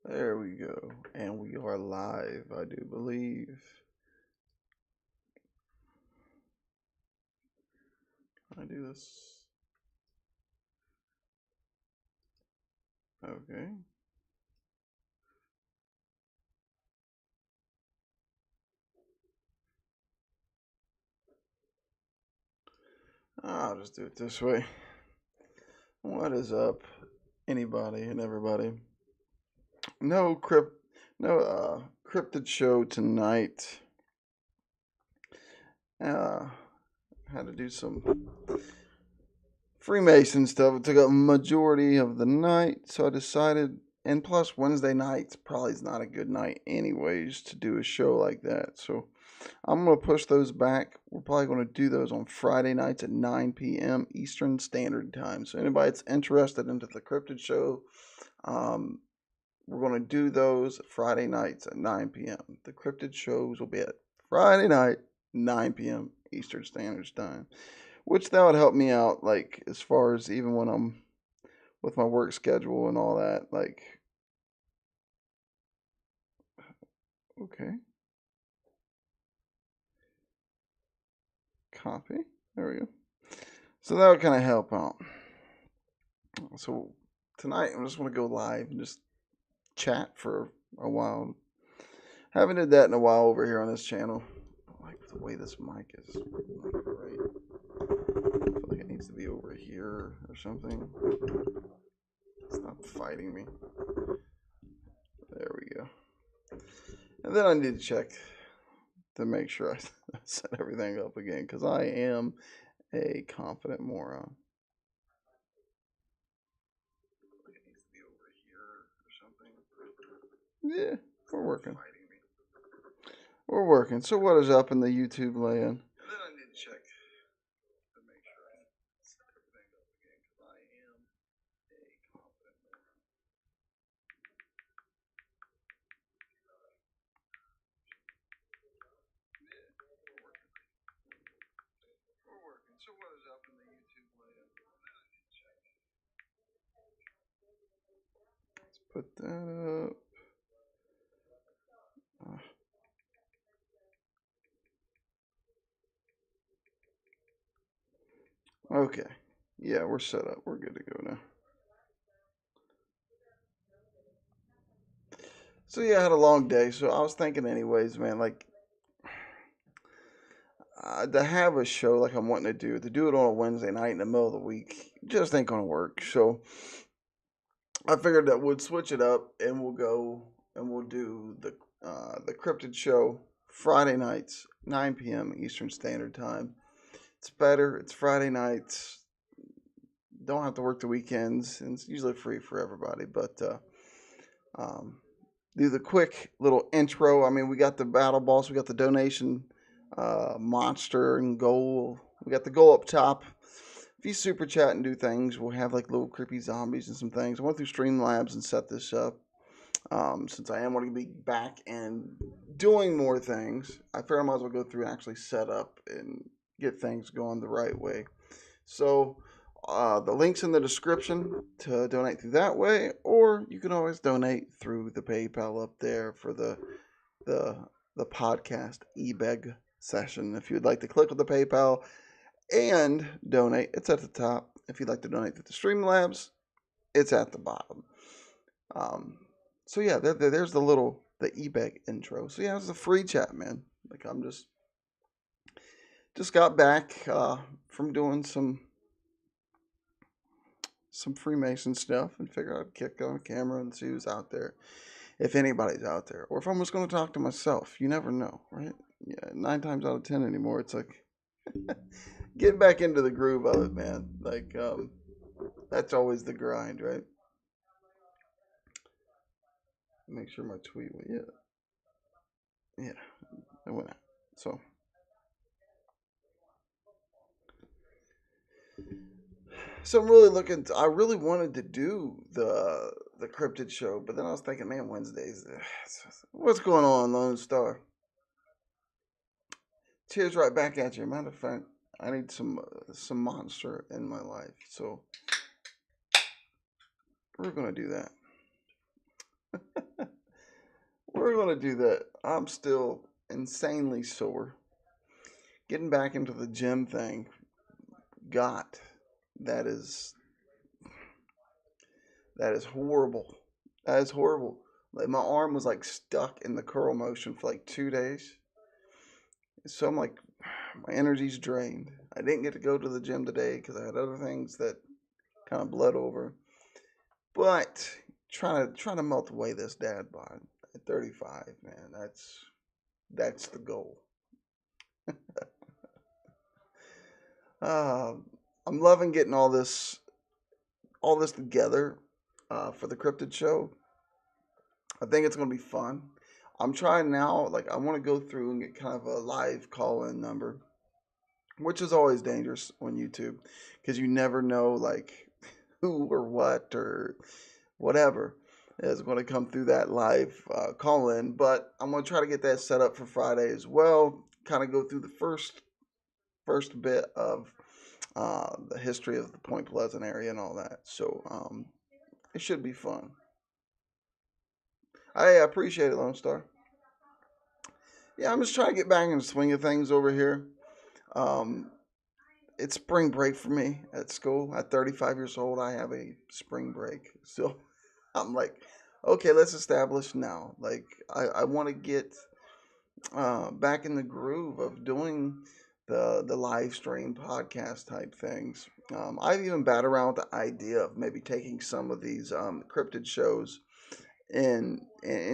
There we go. And we are live, I do believe. I do this. Okay. I'll just do it this way. What is up, anybody and everybody? No cryptid show tonight. Uh, had to do some Freemason stuff. It took up a majority of the night, so I decided. And plus, Wednesday nights probably is not a good night, anyways, to do a show like that. So I'm gonna push those back. We're probably gonna do those on Friday nights at 9 p.m. Eastern Standard Time. So anybody that's interested into the cryptid show, um, we're gonna do those Friday nights at 9 p.m. The cryptid shows will be at Friday night, 9 p.m. Eastern Standard Time, which that would help me out, like as far as even when I'm with my work schedule and all that. Like, okay, copy. There we go. So that would kind of help out. So tonight I just want to go live and just chat for a while. Haven't did that in a while over here on this channel. I like the way this mic is. Like, right. I feel like it needs to be over here or something. Stop fighting me. There we go. And then I need to check to make sure I set everything up again, because I am a confident moron. It needs to be over here or something. Yeah, we're working. We're working. So what is up in the YouTube land? And then I need to check to make sure I set everything up again, because I am a confident moron. Yeah, we're working. We're working. So what is up in the YouTube land? Let's put that up. Okay. Yeah, we're set up. We're good to go now. So yeah, I had a long day. So I was thinking, anyways, man, like to have a show like I'm wanting to do it on a Wednesday night in the middle of the week, just ain't gonna work. So I figured that we'd switch it up and we'll go and we'll do the cryptid show Friday nights, 9 p.m. Eastern Standard Time. It's better. It's Friday nights. Don't have to work the weekends, and it's usually free for everybody. But um, do the quick little intro. I mean, we got the battle boss, we got the donation monster and goal. We got the goal up top. If you super chat and do things, we'll have like little creepy zombies and some things. I went through Streamlabs and set this up. Since I am going to be back and doing more things, I figured I might as well go through and actually set up and get things going the right way. So the link's in the description to donate through that way, or you can always donate through the PayPal up there for the the podcast ebeg session. If you'd like to click with the PayPal and donate, it's at the top. If you'd like to donate to the Streamlabs, it's at the bottom. Um, so yeah, there's the ebeg intro. So yeah, it's a free chat, man. Like I'm just got back from doing some Freemason stuff and figure I'd kick on camera and see who's out there, if anybody's out there, or if I'm just going to talk to myself. You never know, right? Yeah, 9 times out of 10 anymore, it's like get back into the groove of it, man. Like that's always the grind, right? Make sure my tweet went. Yeah, it went out. So I'm really looking. I really wanted to do the cryptid show, but then I was thinking, man, Wednesdays. What's going on, Lone Star? Cheers, right back at you. Matter of fact, I need some monster in my life, so we're gonna do that. We're gonna do that. I'm still insanely sore. Getting back into the gym thing, got that is that is horrible. That is horrible. Like my arm was like stuck in the curl motion for like 2 days. So I'm like, my energy's drained. I didn't get to go to the gym today because I had other things that kind of bled over. But trying to melt away this dad bod at 35, man. That's the goal. Uh, I'm loving getting all this together for the Cryptid show. I think it's gonna be fun. I'm trying now, like I want to go through and get kind of a live call-in number, which is always dangerous on YouTube because you never know like who or what or whatever is going to come through that live call-in. But I'm going to try to get that set up for Friday as well. Kind of go through the first bit of the history of the Point Pleasant area and all that. So it should be fun. I appreciate it, Lone Star. Yeah, I'm just trying to get back in the swing of things over here. Um, it's spring break for me at school. At 35 years old, I have a spring break. So I'm like, okay, let's establish now. Like, I want to get back in the groove of doing the live stream podcast type things. I've even batted around with the idea of maybe taking some of these cryptid shows and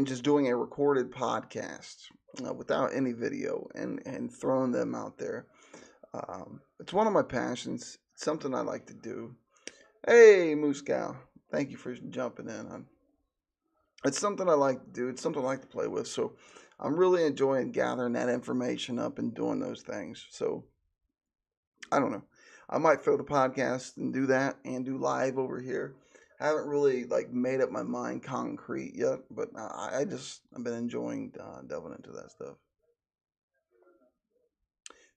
just doing a recorded podcast without any video and throwing them out there. It's one of my passions. It's something I like to do. Hey, Moose Gal, thank you for jumping in. It's something I like to do. It's something I like to play with. So I'm really enjoying gathering that information up and doing those things. So I don't know. I might throw the podcast and do that and do live over here. I haven't really like made up my mind concrete yet, but I've been enjoying delving into that stuff.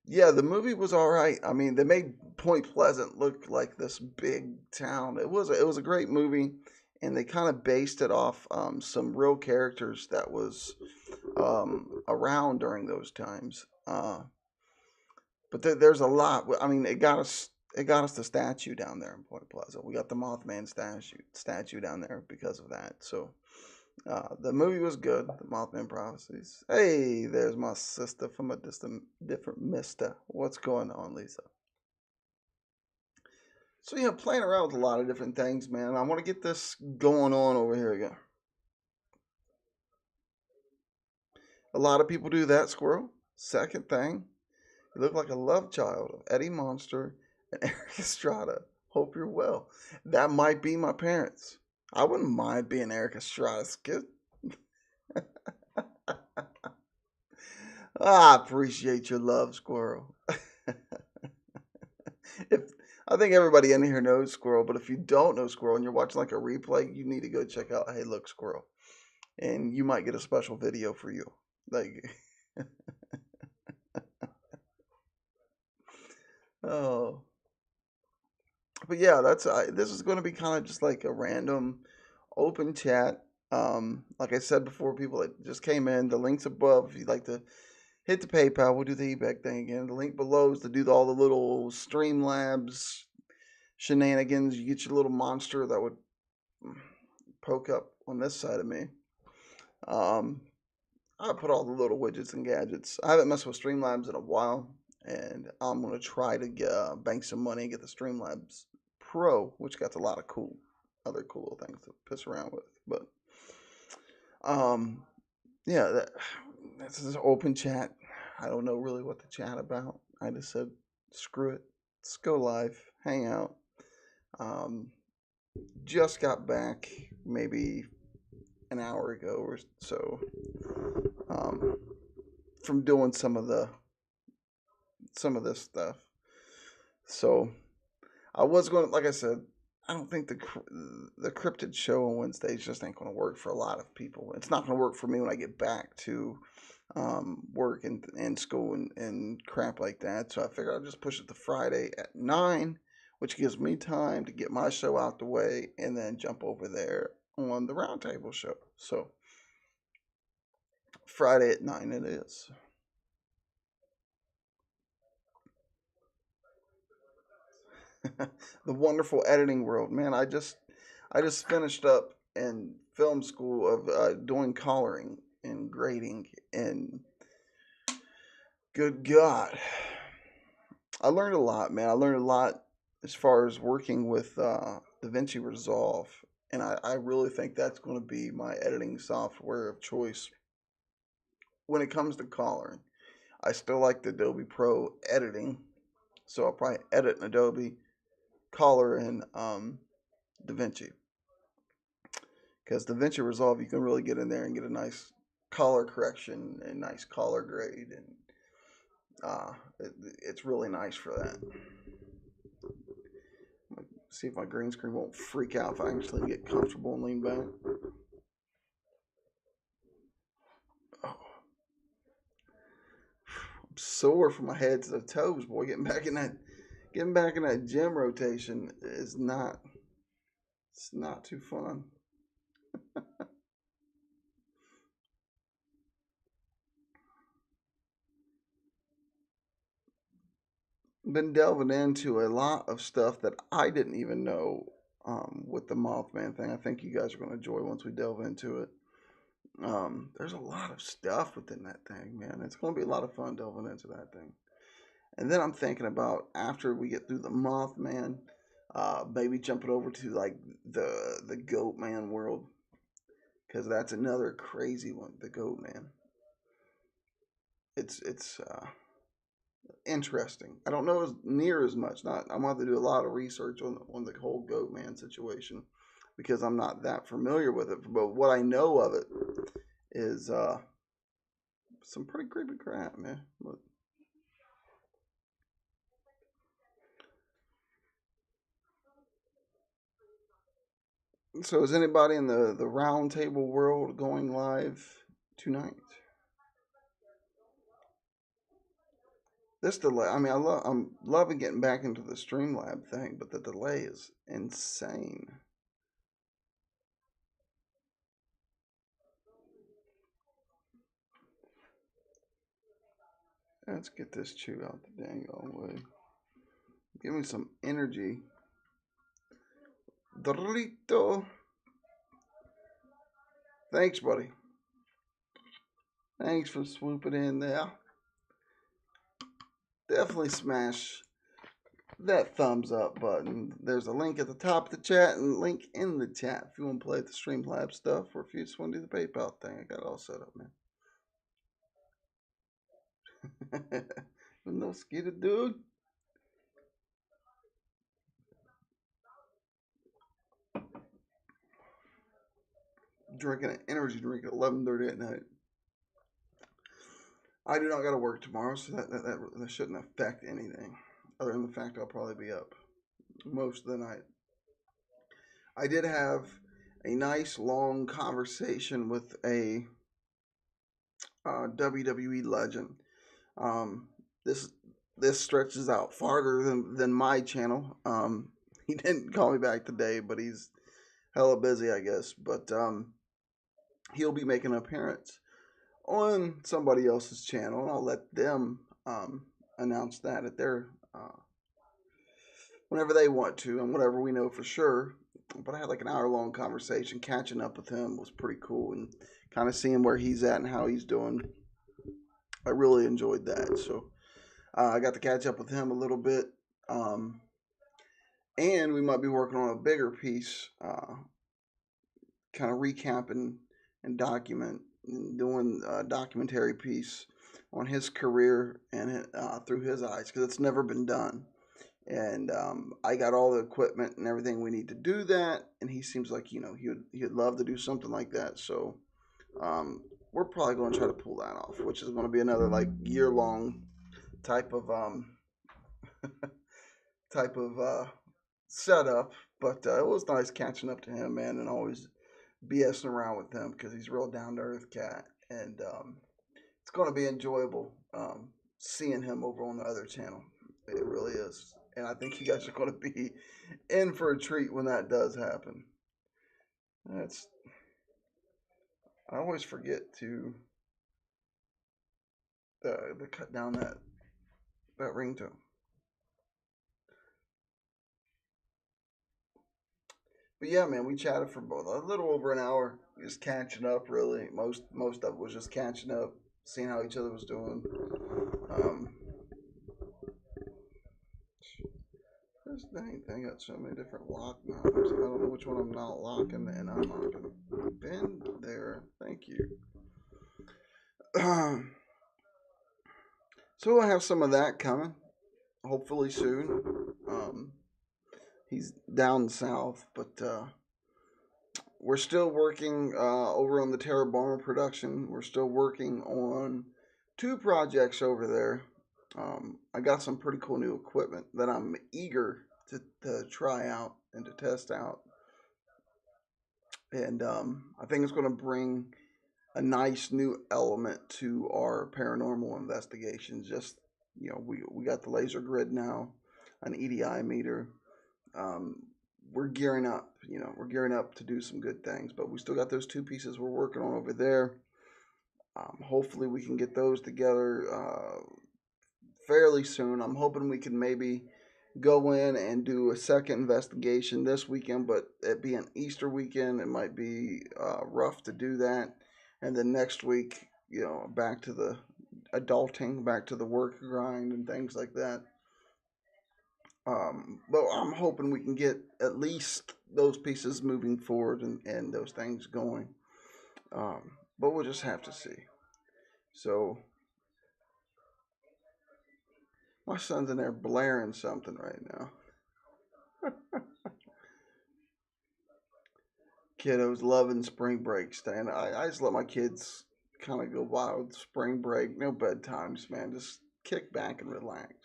Yeah, the movie was all right. I mean, they made Point Pleasant look like this big town. It was a great movie, and they kind of based it off some real characters that was around during those times. But there's a lot. I mean, it got us the statue down there in Point Pleasant. We got the Mothman statue down there because of that. So the movie was good. The Mothman Prophecies. Hey, there's my sister from a different mister. What's going on, Lisa? So yeah, playing around with a lot of different things, man. I want to get this going on over here again. A lot of people do that, Squirrel. Second thing, you look like a love child of Eddie Monster and Eric Estrada. Hope you're well. That might be my parents. I wouldn't mind being Eric Estrada's kid. I appreciate your love, Squirrel. if I think everybody in here knows Squirrel, but if you don't know Squirrel and you're watching like a replay, you need to go check out Hey Look Squirrel. And you might get a special video for you. Like oh. But yeah, this is going to be kind of just like a random open chat. Like I said before, people that just came in, the links above. If you'd like to hit the PayPal, we'll do the eBay thing again. The link below is to do all the little Streamlabs shenanigans. You get your little monster that would poke up on this side of me. I put all the little widgets and gadgets. I haven't messed with Streamlabs in a while, and I'm gonna try to bank some money and get the Streamlabs Pro, which got a lot of other cool little things to piss around with. But yeah, that's an open chat. I don't know really what to chat about. I just said, screw it, let's go live, hang out. Um, just got back maybe an hour ago or so um, from doing some of this stuff. So I was going to, like I said, I don't think the cryptid show on Wednesdays just ain't going to work for a lot of people. It's not going to work for me when I get back to work and school and crap like that. So I figured I'll just push it to Friday at 9, which gives me time to get my show out the way and then jump over there on the Roundtable show. So Friday at 9 it is. The wonderful editing world, man. I just finished up in film school of doing coloring and grading, and good God, I learned a lot, man. I learned a lot as far as working with DaVinci Resolve, and I really think that's going to be my editing software of choice when it comes to coloring. I still like the Adobe Pro editing, so I'll probably edit in Adobe, color in DaVinci, because DaVinci Resolve you can really get in there and get a nice color correction and nice color grade, and it's really nice for that. See if my green screen won't freak out if I actually get comfortable and lean back. Oh, I'm sore from my head to the toes, boy. Getting back in that gym rotation is not. It's not too fun. Been delving into a lot of stuff that I didn't even know with the Mothman thing. I think you guys are going to enjoy once we delve into it. There's a lot of stuff within that thing, man. It's going to be a lot of fun delving into that thing. And then I'm thinking about after we get through the Mothman, maybe jumping over to like the Goat Man world, because that's another crazy one. The Goat Man. It's interesting. I don't know as near as much. Not I'm going to have to do a lot of research on the whole Goat Man situation because I'm not that familiar with it. But what I know of it is some pretty creepy crap, man. But, so is anybody in the round table world going live tonight? This delay, I mean, I'm loving getting back into the Streamlab thing, but the delay is insane. Let's get this chew out the dang old way. Give me some energy. Dorito. Thanks, buddy. Thanks for swooping in there. Definitely smash that thumbs up button. There's a link at the top of the chat and a link in the chat if you want to play the Streamlab stuff or if you just want to do the PayPal thing. I got it all set up, man. No skeeter, dude. Drinking an energy drink at 11:30 at night. I do not got to work tomorrow, so that shouldn't affect anything, other than the fact I'll probably be up most of the night. I did have a nice long conversation with a WWE legend. Um, this this stretches out farther than my channel. He didn't call me back today, but he's hella busy, I guess. But he'll be making an appearance on somebody else's channel, and I'll let them announce that at their whenever they want to, and whatever we know for sure. But I had like an hour long conversation. Catching up with him was pretty cool, and kind of seeing where he's at and how he's doing. I really enjoyed that. So I got to catch up with him a little bit. Um, and we might be working on a bigger piece, kind of recapping and doing a documentary piece on his career and through his eyes because it's never been done. And I got all the equipment and everything we need to do that. And he seems like he'd love to do something like that. So we're probably going to try to pull that off, which is going to be another like year long type of type of setup. But it was nice catching up to him, man, and always BSing around with him because he's a real down to earth cat, and it's going to be enjoyable seeing him over on the other channel. It really is, and I think you guys are going to be in for a treat when that does happen. That's I always forget to cut down that ringtone. But yeah, man, we chatted for both a little over an hour, just catching up. Really, most of it was just catching up, seeing how each other was doing. Um, this dang thing got so many different lock knobs. I don't know which one I'm not locking and unlocking. Been there, thank you. So we'll have some of that coming, hopefully soon. Um, he's down south, but we're still working over on the Terra Barmer production. We're still working on two projects over there. I got some pretty cool new equipment that I'm eager to try out and to test out. And I think it's going to bring a nice new element to our paranormal investigations. Just, we got the laser grid now, an EDI meter. Um, we're gearing up, we're gearing up to do some good things, but we still got those two pieces we're working on over there. Hopefully we can get those together fairly soon. I'm hoping we can maybe go in and do a second investigation this weekend, but it being Easter weekend, it might be rough to do that. And then next week, back to the adulting, back to the work grind and things like that. But I'm hoping we can get at least those pieces moving forward and those things going. But we'll just have to see. So my son's in there blaring something right now. Kiddos loving spring break, Stan. I just let my kids kind of go wild. Spring break, no bedtimes, man. Just kick back and relax.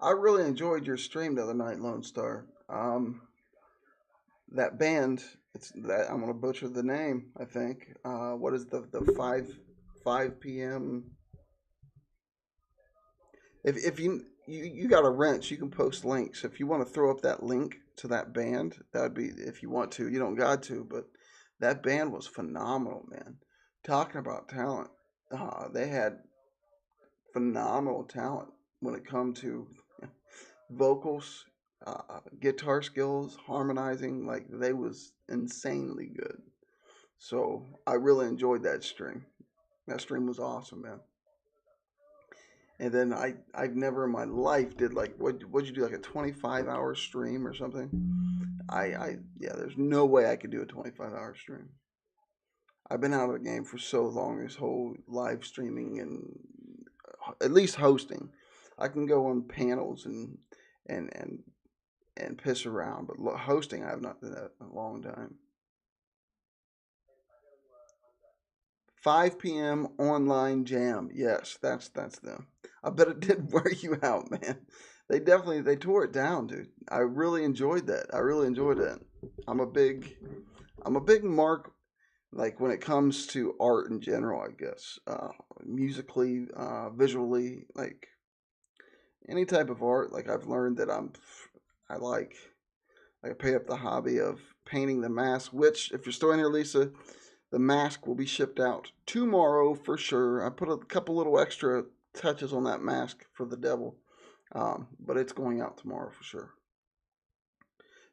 I really enjoyed your stream the other night, Lone Star. That band, it's that I'm gonna butcher the name. I think. What is the five p.m. If you got a wrench, you can post links. If you want to throw up that link to that band, that would be if you want to. You don't got to, but that band was phenomenal, man. Talking about talent, they had phenomenal talent when it come to vocals, guitar skills, harmonizing. Like they was insanely good. So I really enjoyed that stream. That stream was awesome, man. And then I've never in my life did like what'd you do like a 25-hour stream or something? I yeah, there's no way I could do a 25-hour stream. I've been out of the game for so long. This whole live streaming and at least hosting, I can go on panels and and and piss around, but hosting I have not done that in a long time. 5 p.m. online jam. Yes, that's them. I bet it did wear you out, man. They tore it down, dude. I really enjoyed that. I really enjoyed that. I'm a big I'm a big mark like when it comes to art in general, I guess. Musically, visually, like any type of art. Like I've learned that I like I picked up the hobby of painting the mask. Which, if you're still in here, Lisa, the mask will be shipped out tomorrow for sure. I put a couple little extra touches on that mask for the devil, but it's going out tomorrow for sure.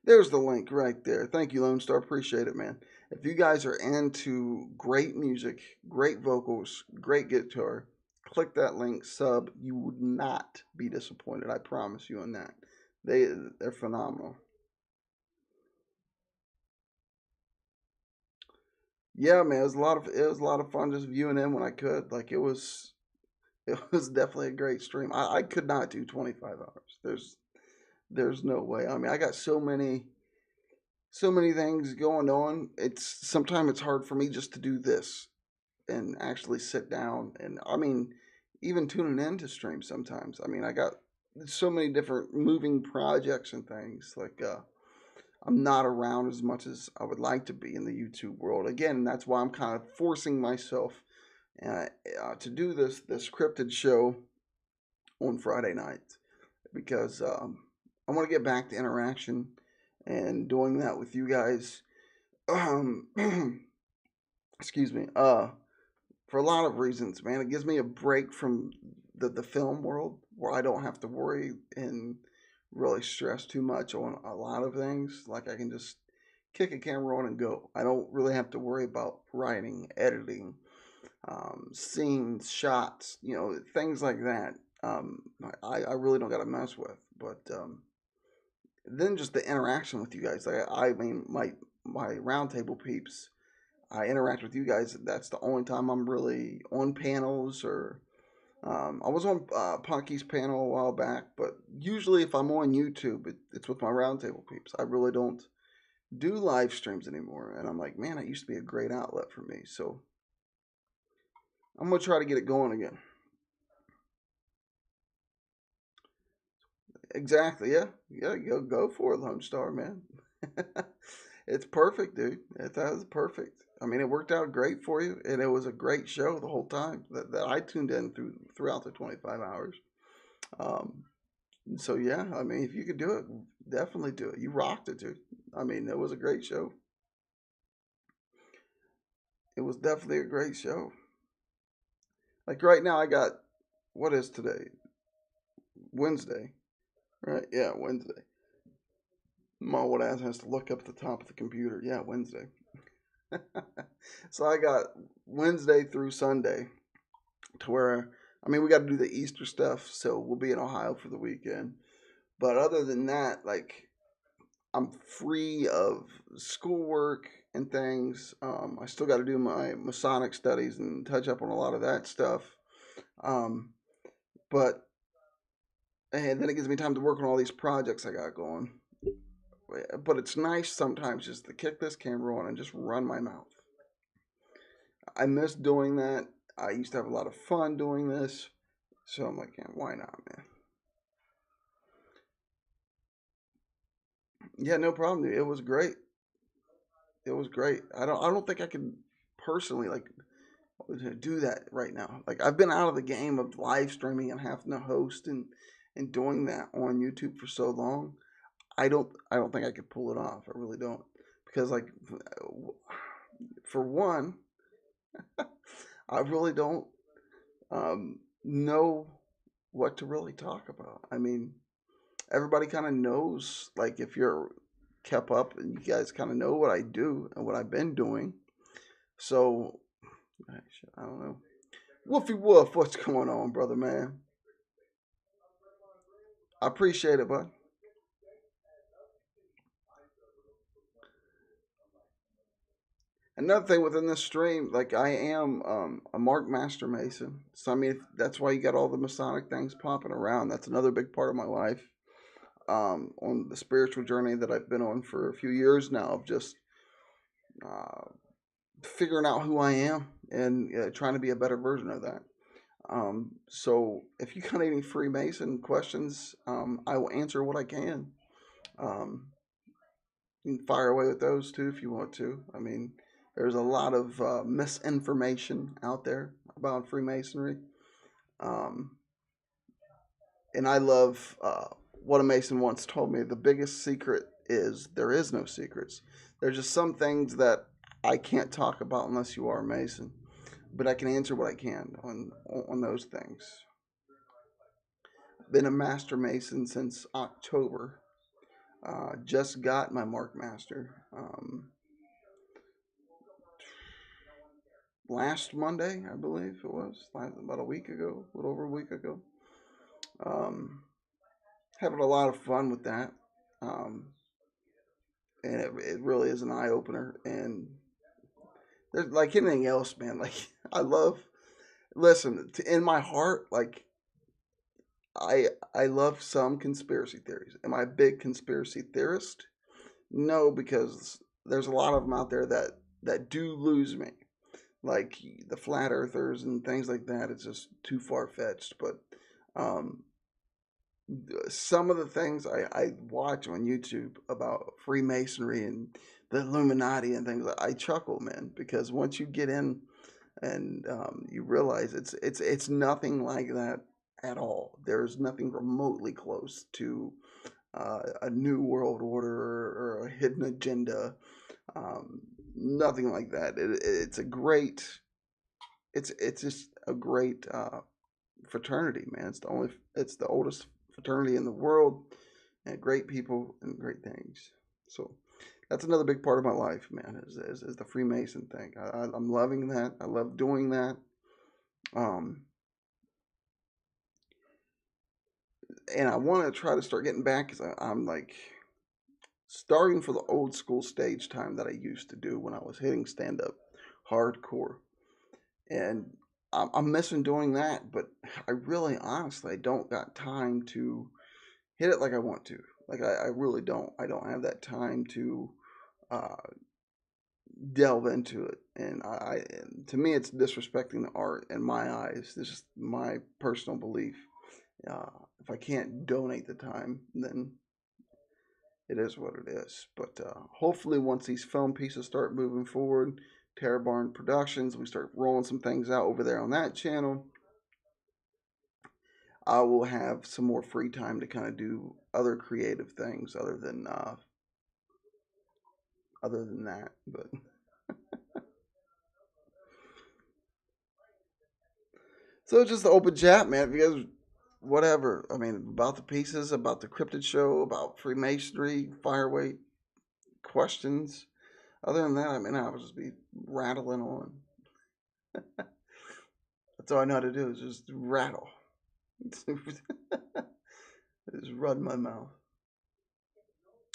There's the link right there. Thank you, Lone Star. Appreciate it, man. If you guys are into great music, great vocals, great guitar, click that link, sub. You would not be disappointed. I promise you on that. They're phenomenal. Yeah, man, it was a lot of fun just viewing them when I could. Like it was definitely a great stream. I could not do 25 hours. There's no way. I mean, I got so many things going on. It's sometimes it's hard for me just to do this and actually sit down and I mean, even tuning in to stream sometimes. I mean, I got so many different moving projects and things. Like I'm not around as much as I would like to be in the YouTube world. Again, that's why I'm kind of forcing myself uh, to do this cryptid show on Friday night because I want to get back to interaction and doing that with you guys. Um, excuse me. For a lot of reasons, man, it gives me a break from the film world where I don't have to worry and really stress too much on a lot of things. Like I can just kick a camera on and go. I don't really have to worry about writing, editing, scenes, shots, things like that. I really don't got to mess with. But then just the interaction with you guys. I mean, my roundtable peeps. I interact with you guys. That's the only time I'm really on panels or I was on Punky's panel a while back, but usually if I'm on YouTube, it's with my roundtable peeps. I really don't do live streams anymore, and I'm like, man, it used to be a great outlet for me. So I'm gonna try to get it going again. Exactly. Yeah. Yeah. Go for it, Lone Star, man. It's perfect, dude. That was perfect. I mean, it worked out great for you, and it was a great show the whole time that I tuned in throughout the 25 hours. Um, so yeah, I mean, if you could do it, definitely do it. You rocked it, dude. I mean, it was a great show. It was definitely a great show. Like right now, I got what is today? Wednesday, right? Yeah, Wednesday. My old ass has to look up at the top of the computer. Yeah, Wednesday. So I got Wednesday through Sunday to where I mean we got to do the Easter stuff, so we'll be in Ohio for the weekend. But other than that, like I'm free of schoolwork and things. I still got to do my Masonic studies and touch up on a lot of that stuff. Um, but and then it gives me time to work on all these projects I got going. But it's nice sometimes just to kick this camera on and just run my mouth. I miss doing that. I used to have a lot of fun doing this. So I'm like, yeah, why not, man? Yeah, no problem, dude. It was great. It was great. I don't think I could personally like do that right now. Like I've been out of the game of live streaming and having to host and doing that on YouTube for so long. I don't think I could pull it off. I really don't. Because like for one, I really don't know what to really talk about. I mean, everybody kind of knows, like, if you're kept up and you guys kind of know what I do and what I've been doing. So, I don't know. Woofy woof, what's going on, brother man? I appreciate it, bud. Another thing within this stream, like I am a Mark Master Mason, so I mean that's why you got all the Masonic things popping around. That's another big part of my life. On the spiritual journey that I've been on for a few years now of just uh, figuring out who I am and trying to be a better version of that. So if you got any Freemason questions, I will answer what I can. Um, you can fire away with those too if you want to. I mean, there's a lot of misinformation out there about Freemasonry. Um, and I love what a Mason once told me. The biggest secret is there is no secrets. There's just some things that I can't talk about unless you are a Mason, but I can answer what I can on those things. Been a Master Mason since October. Just got my Mark Master last Monday, I believe it was, about a week ago, a little over a week ago. Um, Having a lot of fun with that. Um, and it really is an eye opener. And there's like anything else, man. Like I love, listen, in my heart, like I love some conspiracy theories. Am I a big conspiracy theorist? No, because there's a lot of them out there that do lose me, like the flat earthers and things like that. It's just too far fetched. But um, some of the things I watch on YouTube about Freemasonry and the Illuminati and things, I chuckle, man, because once you get in and you realize it's nothing like that at all. There's nothing remotely close to a new world order or hidden agenda. Nothing like that. It's a great. It's just a great fraternity, man. It's the oldest fraternity in the world, and great people and great things. So that's another big part of my life, man. Is the Freemason thing. I'm loving that. I love doing that. Um, and I want to try to start getting back because I'm like starting for the old school stage time that I used to do when I was hitting stand up hardcore. And I'm missing doing that, but I really honestly I don't got time to hit it like I want to. Like I really don't. I don't have that time to uh, delve into it. And to me, it's disrespecting the art in my eyes. This is my personal belief. Uh, if I can't donate the time, then it is what it is. But hopefully, once these film pieces start moving forward, Terror Barn Productions, we start rolling some things out over there on that channel. I will have some more free time to kind of do other creative things other than that. But so it's just an open chat, man. If you guys, whatever. I mean, about the pieces, about the Cryptid show, about Freemasonry, Fireweight, questions. Other than that, I mean, I would just be rattling on. That's all I know how to do is just rattle. Just run my mouth.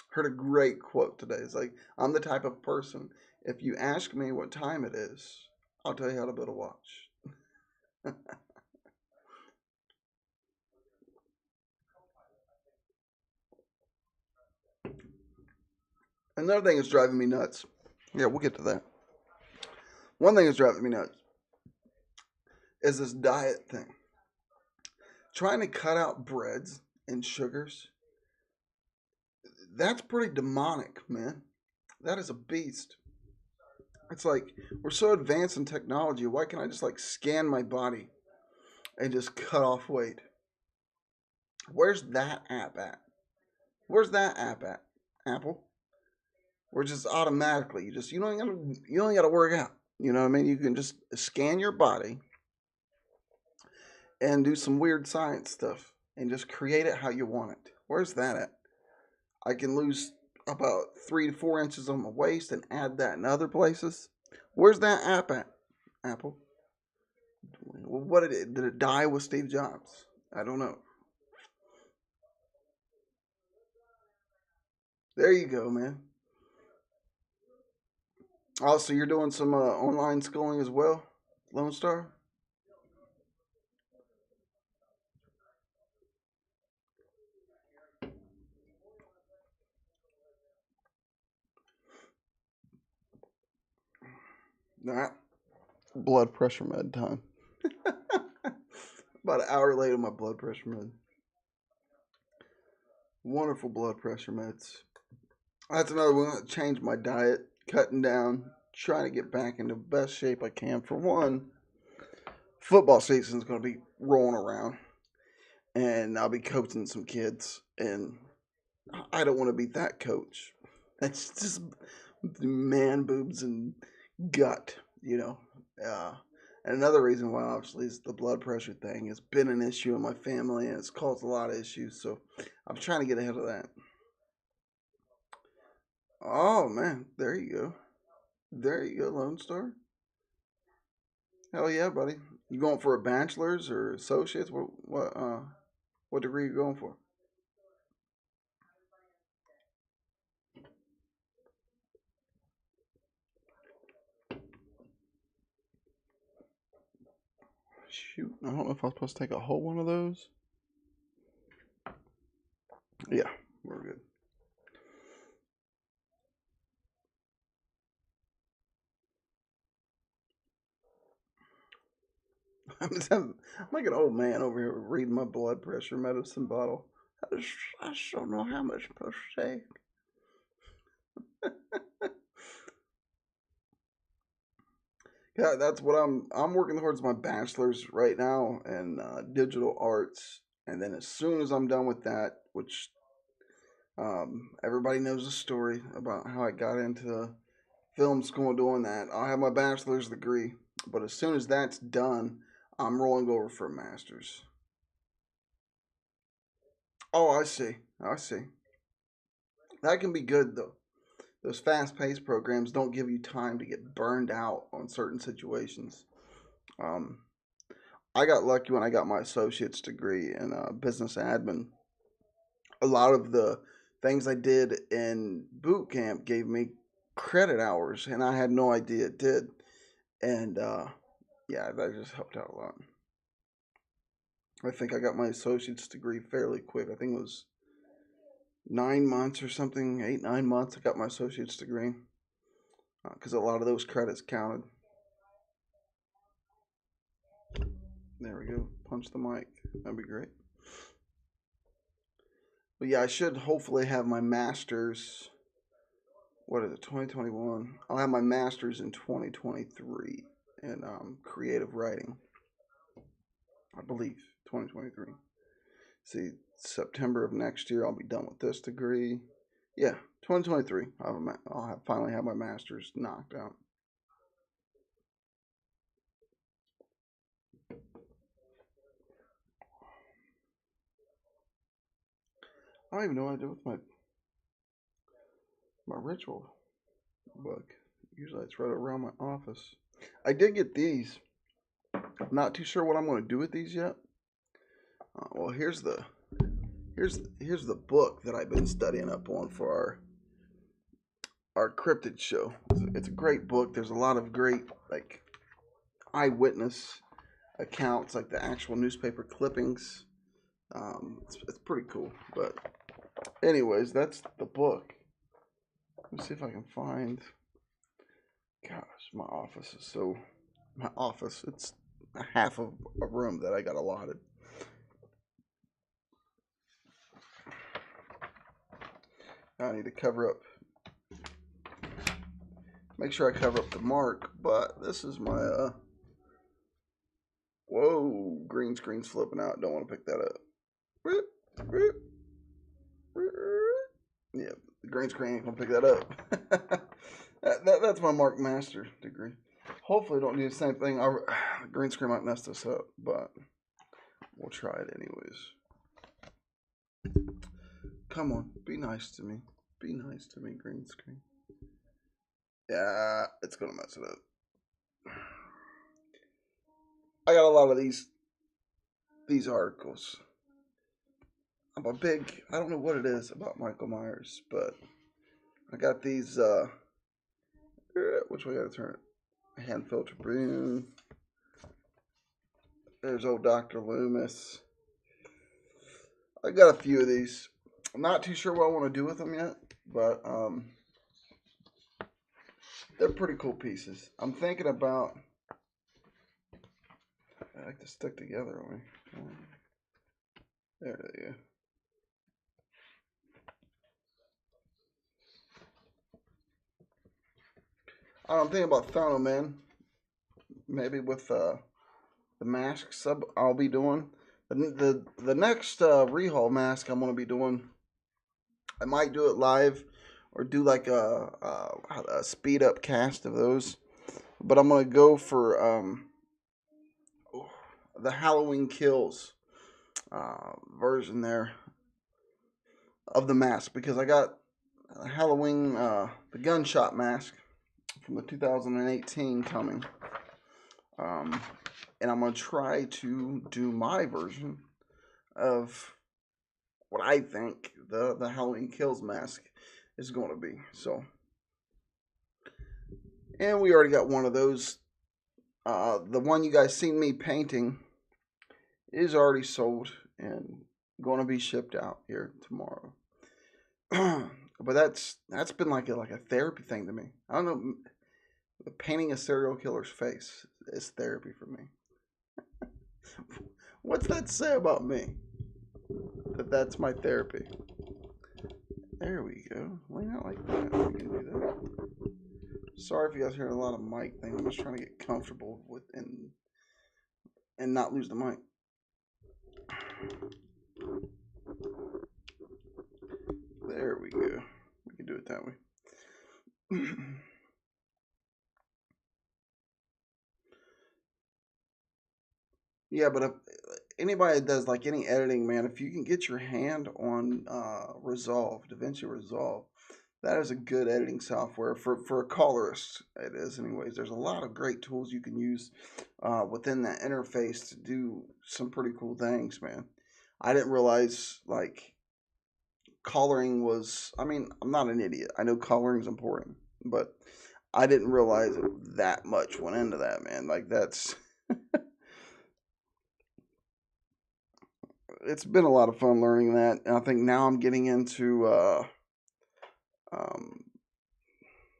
Heard a great quote today. It's like, I'm the type of person, if you ask me what time it is, I'll tell you how to build a watch. Another thing that's driving me nuts. Yeah, we'll get to that. One thing that's driving me nuts is this diet thing. Trying to cut out breads and sugars. That's pretty demonic, man. That is a beast. It's like we're so advanced in technology. Why can't I just like scan my body and just cut off weight? Where's that app at? Where's that app at? Apple? Where just automatically you don't gotta work out. You know what I mean? You can just scan your body and do some weird science stuff and just create it how you want it. Where's that at? I can lose about 3 to 4 inches on my waist and add that in other places. Where's that app at? Apple. What did it die with Steve Jobs? I don't know. There you go, man. Oh, so you're doing some online schooling as well, Lone Star? Nah, blood pressure med time. About an hour later, my blood pressure med. Wonderful blood pressure meds. That's another one. Changed my diet, cutting down, trying to get back into the best shape I can. For one, football season's going to be rolling around, and I'll be coaching some kids, and I don't want to be that coach. That's just man boobs and gut, you know. And another reason why, obviously, is the blood pressure thing. It's been an issue in my family, and it's caused a lot of issues. So I'm trying to get ahead of that. Oh man, there you go. There you go, Lone Star. Hell yeah, buddy. You going for a bachelor's or associates? What degree you going for? Shoot, I don't know if I was supposed to take a whole one of those. Yeah, we're good. I'm like an old man over here reading my blood pressure medicine bottle. I just don't know how much I'm supposed to take. Yeah, that's what I'm working towards my bachelor's right now in digital arts, and then as soon as I'm done with that, which Everybody knows the story about how I got into film school doing that. I'll have my bachelor's degree, but as soon as that's done, I'm rolling over for a master's. Oh, I see. I see. That can be good though. Those fast-paced programs don't give you time to get burned out on certain situations. Um, I got lucky when I got my associate's degree in business admin. A lot of the things I did in boot camp gave me credit hours, and I had no idea it did. And yeah, that just helped out a lot. I think I got my associate's degree fairly quick. I think it was 9 months or something, 8, 9 months. I got my associate's degree because a lot of those credits counted. There we go. Punch the mic. That'd be great. But yeah, I should hopefully have my master's. What is it? 2021. I'll have my master's in 2023 in creative writing. I believe 2023. See, September of next year, I'll be done with this degree. Yeah, 2023. I'll finally have my master's knocked out. I don't even know what I did with my ritual book. Usually it's right around my office. I did get these. I'm not too sure what I'm going to do with these yet. Well, here's the book that I've been studying up on for our cryptid show. It's a great book. There's a lot of great like eyewitness accounts, like the actual newspaper clippings. It's pretty cool. But anyways, that's the book. Let me see if I can find. Gosh, my office is so. My office. It's a half of a room that I got allotted. I need to cover up. Make sure I cover up the mark. But this is my. Whoa, green screen's flipping out. Don't want to pick that up. Yeah, the green screen ain't gonna pick that up. That's my Mark Master degree. Hopefully, don't do the same thing. The green screen might mess this up, but we'll try it anyways. Come on, be nice to me. Be nice to me, green screen. Yeah, it's gonna mess it up. I got a lot of these articles. I'm a big. I don't know what it is about Michael Myers, but I got these. Which way I gotta turn it? Hand filter Boone. There's old Dr. Loomis. I got a few of these. I'm not too sure what I want to do with them yet, but they're pretty cool pieces. I'm thinking about. I like to stick together on me. There they go. I'm thinking about throwing them in. Maybe with the mask sub I'll be doing. The next rehaul mask I'm going to be doing, I might do it live or do like a speed up cast of those. But I'm going to go for the Halloween Kills version there of the mask, because I got Halloween, the gunshot mask from the 2018 coming. And I'm going to try to do my version of what I think the Halloween Kills mask is going to be. So, and we already got one of those. The one you guys seen me painting is already sold and going to be shipped out here tomorrow. But that's been like a therapy thing to me. I don't know. Painting a serial killer's face is therapy for me. What's that say about me? That's my therapy. There we go. Why not like that? We can do that. Sorry if you guys hear a lot of mic thing. I'm just trying to get comfortable with and not lose the mic. There we go. We can do it that way. Yeah, but if anybody that does like any editing, man, if you can get your hand on Resolve, DaVinci Resolve, that is a good editing software for a colorist. It is, anyways. There's a lot of great tools you can use within that interface to do some pretty cool things, man. I didn't realize like coloring was. I mean, I'm not an idiot. I know coloring is important, but I didn't realize that much went into that, man. Like that's it's been a lot of fun learning that. And I think now I'm getting into um,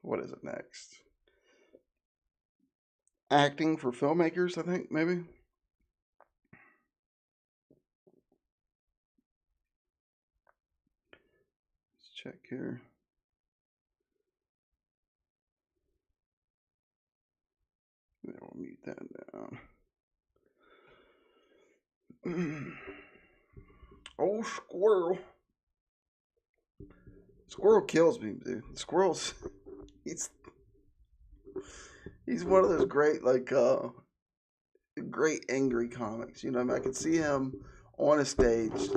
what is it next? Acting for filmmakers, I think maybe. Let's check here. We'll mute that down. Oh, squirrel! Squirrel kills me, dude. Squirrel's he's he's one of those great great angry comics. You know, I mean, I could see him on a stage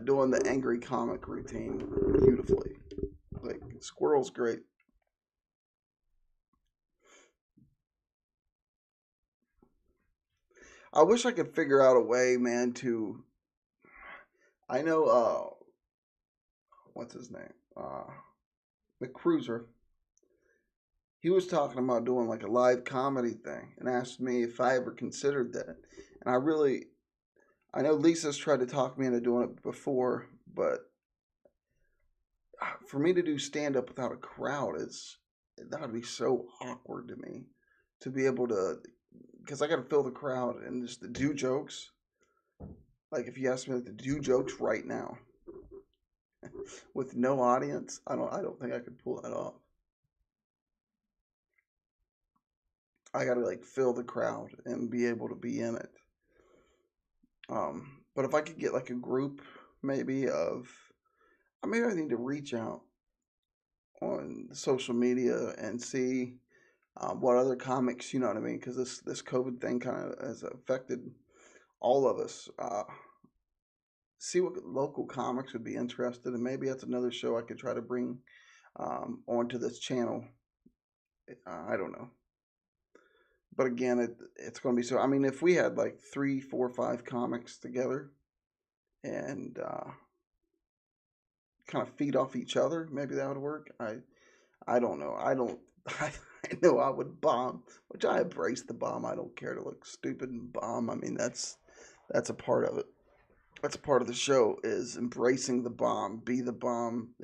doing the angry comic routine beautifully. Like Squirrel's great. I wish I could figure out a way, man, to I know what's his name? McCruiser. He was talking about doing like a live comedy thing and asked me if I ever considered that. And I know Lisa's tried to talk me into doing it before, but for me to do stand up without a crowd that would be so awkward to me to be able to because I got to fill the crowd and just to do jokes. Like if you ask me to do jokes right now with no audience, I don't think I could pull that off. I got to like fill the crowd and be able to be in it. But if I could get like a group maybe of maybe I need to reach out on social media and see what other comics, you know what I mean? Because this COVID thing kind of has affected all of us. See what local comics would be interested, and maybe that's another show I could try to bring onto this channel. I don't know, but again, it's going to be so. I mean, if we had like 3, 4, 5 comics together and kind of feed off each other, maybe that would work. I don't know. I don't. I know I would bomb, which I embrace the bomb. I don't care to look stupid and bomb. I mean, that's a part of it. That's a part of the show is embracing the bomb, be the bomb.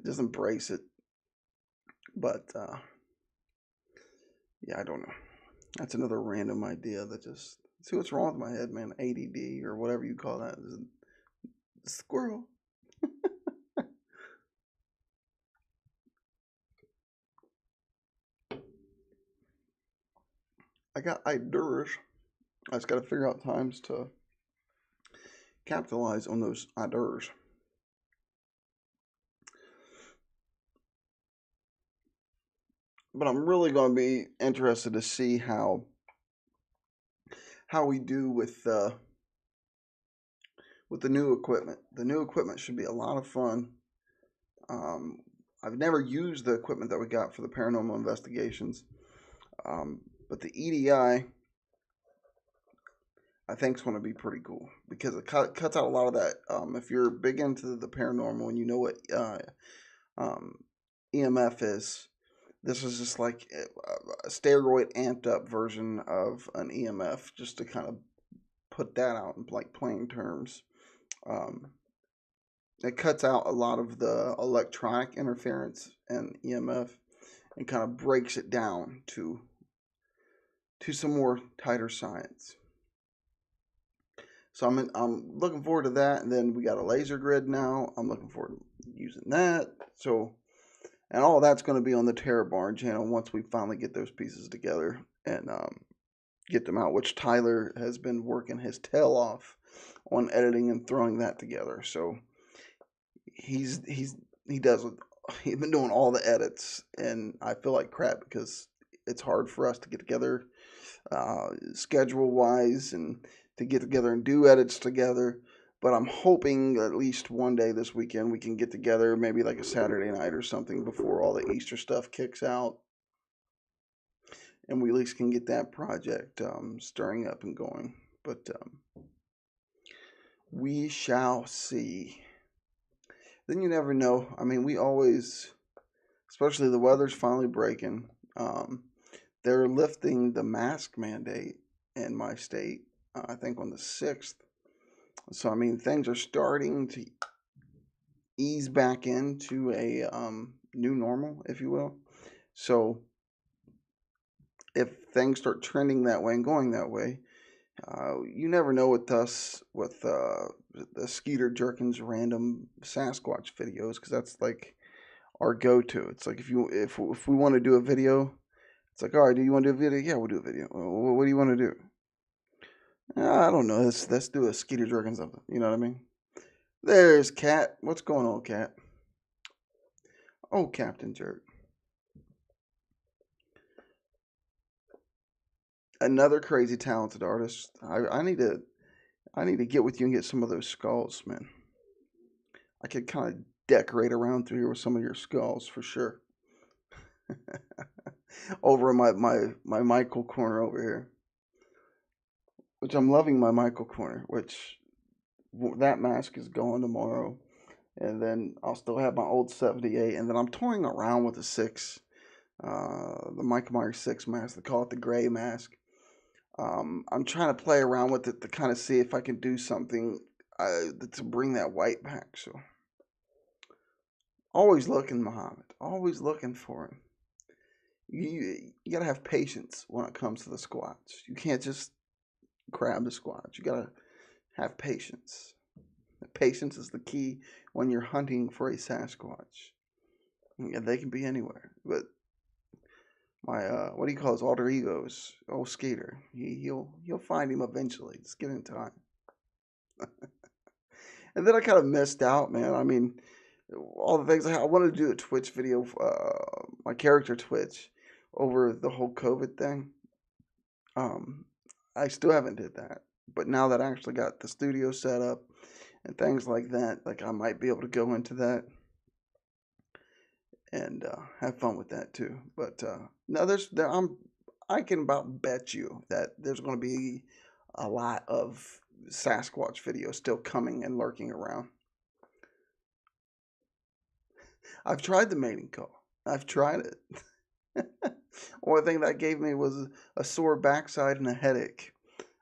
Just embrace it. But yeah, I don't know. That's another random idea that just see what's wrong with my head, man. ADD or whatever you call that. Squirrel. I got ideas. I just got to figure out times to capitalize on those ideas. But I'm really going to be interested to see how we do with the new equipment. The new equipment should be a lot of fun. I've never used the equipment that we got for the paranormal investigations, but the EDI I think is going to be pretty cool because it cuts out a lot of that. If you're big into the paranormal and you know what EMF is, this is just like a steroid amped up version of an EMF, just to kind of put that out in like plain terms. It cuts out a lot of the electronic interference and EMF and kind of breaks it down to some more tighter science. So I'm looking forward to that. And then we got a laser grid now. I'm looking forward to using that. So, and all that's going to be on the Terror Barn channel once we finally get those pieces together and get them out, which Tyler has been working his tail off on editing and throwing that together. So he does he's been doing all the edits, and I feel like crap because it's hard for us to get together schedule wise and to get together and do edits together. But I'm hoping at least one day this weekend we can get together, maybe like a Saturday night or something before all the Easter stuff kicks out, and we at least can get that project stirring up and going. But we shall see. Then you never know. I mean, we always, especially the weather's finally breaking. They're lifting the mask mandate in my state, I think on the 6th. So, I mean, things are starting to ease back into a new normal, if you will. So, if things start trending that way and going that way, you never know with us, with the Skeeter Jerkins random Sasquatch videos, because that's like our go-to. It's like if we want to do a video, it's like, all right, do you want to do a video? Yeah, we'll do a video. What do you want to do? I don't know. Let's do a Skeeter Jerkins something. You know what I mean? There's Cat. What's going on, Cat? Oh, Captain Jerk. Another crazy talented artist. I need to get with you and get some of those skulls, man. I could kind of decorate around through here with some of your skulls for sure. Over in my Michael corner over here, which I'm loving my Michael corner. Which that mask is going tomorrow, and then I'll still have my old 78, and then I'm toying around with the 6, the Michael Myers 6 mask. They call it the gray mask. I'm trying to play around with it to kind of see if I can do something to bring that white back. So, always looking, Muhammad. Always looking for him. You gotta have patience when it comes to the Squatch. You can't just grab the Squatch. You gotta have patience. Patience is the key when you're hunting for a Sasquatch. Yeah, they can be anywhere, but my what do you call his alter egos? Old Skater. He'll find him eventually. Just give him time. And then I kind of missed out, man. I mean, all the things I wanted to do a Twitch video, my character Twitch, over the whole COVID thing. Um, I still haven't did that, but now that I actually got the studio set up and things like that, like I might be able to go into that and have fun with that too. But no, I can about bet you that there's going to be a lot of Sasquatch videos still coming and lurking around. I've tried the mating call. I've tried it. Only thing that gave me was a sore backside and a headache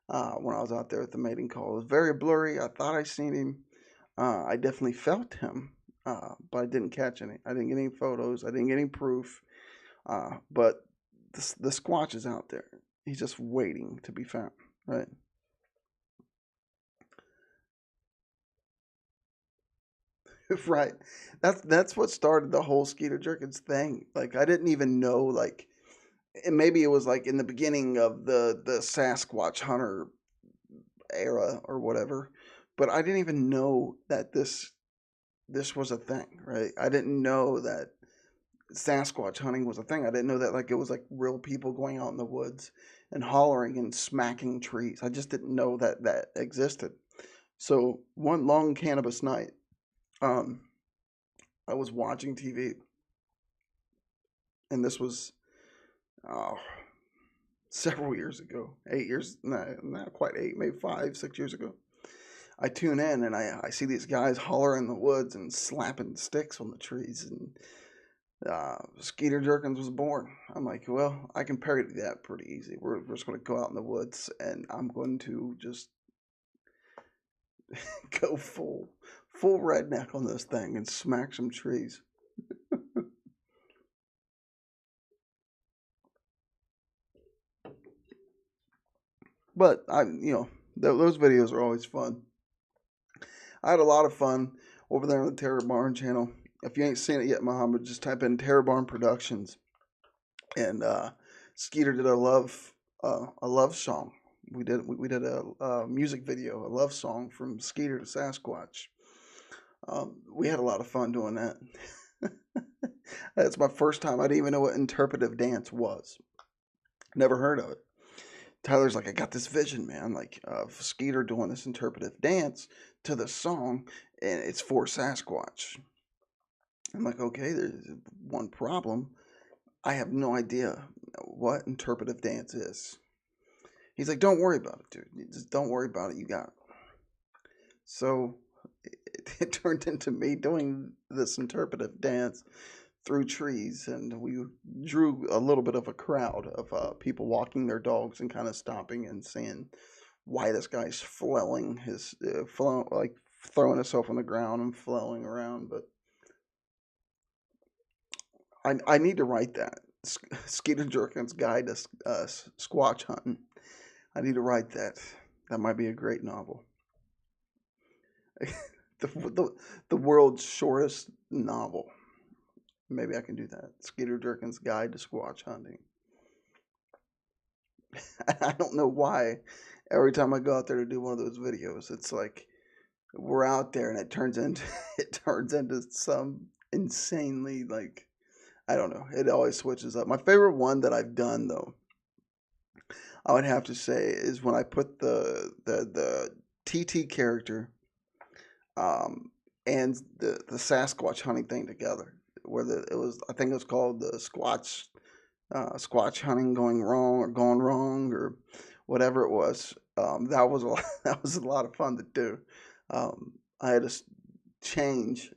when I was out there at the mating call. It was very blurry. I thought I seen him. I definitely felt him, but I didn't catch any. I didn't get any photos. I didn't get any proof. But the Squatch is out there. He's just waiting to be found, right? Right. That's what started the whole Skeeter Jerkins thing. Like I didn't even know like and maybe it was like in the beginning of the Sasquatch hunter era or whatever, but I didn't even know that this was a thing, right? I didn't know that Sasquatch hunting was a thing. I didn't know that like it was like real people going out in the woods and hollering and smacking trees. I just didn't know that that existed. So one long cannabis night, um, I was watching TV, and this was oh, several years ago, 8 years, not quite 8, maybe 5, 6 years ago. I tune in and I see these guys hollering in the woods and slapping sticks on the trees, and Skeeter Jerkins was born. I'm like, well, I can parody that pretty easy. We're just going to go out in the woods and I'm going to just go full redneck on this thing and smack some trees. But those videos are always fun. I had a lot of fun over there on the Terror Barn channel. If you ain't seen it yet, Muhammad, just type in Terror Barn Productions, and Skeeter did a love song. We did a music video, a love song from Skeeter to Sasquatch. We had a lot of fun doing that. That's my first time. I didn't even know what interpretive dance was. Never heard of it. Tyler's like, I got this vision, man, like of Skeeter doing this interpretive dance to the song, and it's for Sasquatch. I'm like, okay, there's one problem. I have no idea what interpretive dance is. He's like, don't worry about it, dude. Just don't worry about it. You got it. So it turned into me doing this interpretive dance through trees, and we drew a little bit of a crowd of people walking their dogs and kind of stopping and seeing why this guy's flailing his, like throwing himself on the ground and flailing around. But I need to write that. Skeeter Jerkin's Guide to Squatch Hunting. I need to write that. That might be a great novel. the world's shortest novel. Maybe I can do that. Skeeter Jerkin's Guide to Squatch Hunting. I don't know why. Every time I go out there to do one of those videos, it's like we're out there and it turns into some insanely, like, I don't know. It always switches up. My favorite one that I've done, though, I would have to say, is when I put the TT character and the Sasquatch hunting thing together. Where I think it was called the Squatch hunting going wrong or gone wrong or whatever it was. That was that was a lot of fun to do. I had to change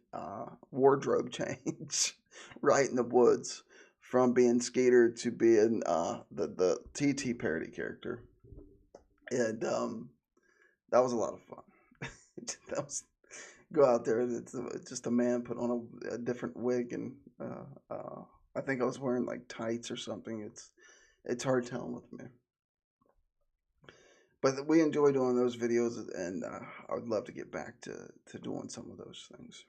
wardrobe change right in the woods from being Skeeter to being the TT parody character, and that was a lot of fun. That was go out there. It's just a man put on a different wig, and I think I was wearing like tights or something. It's hard telling with me, but we enjoy doing those videos, and I would love to get back to doing some of those things.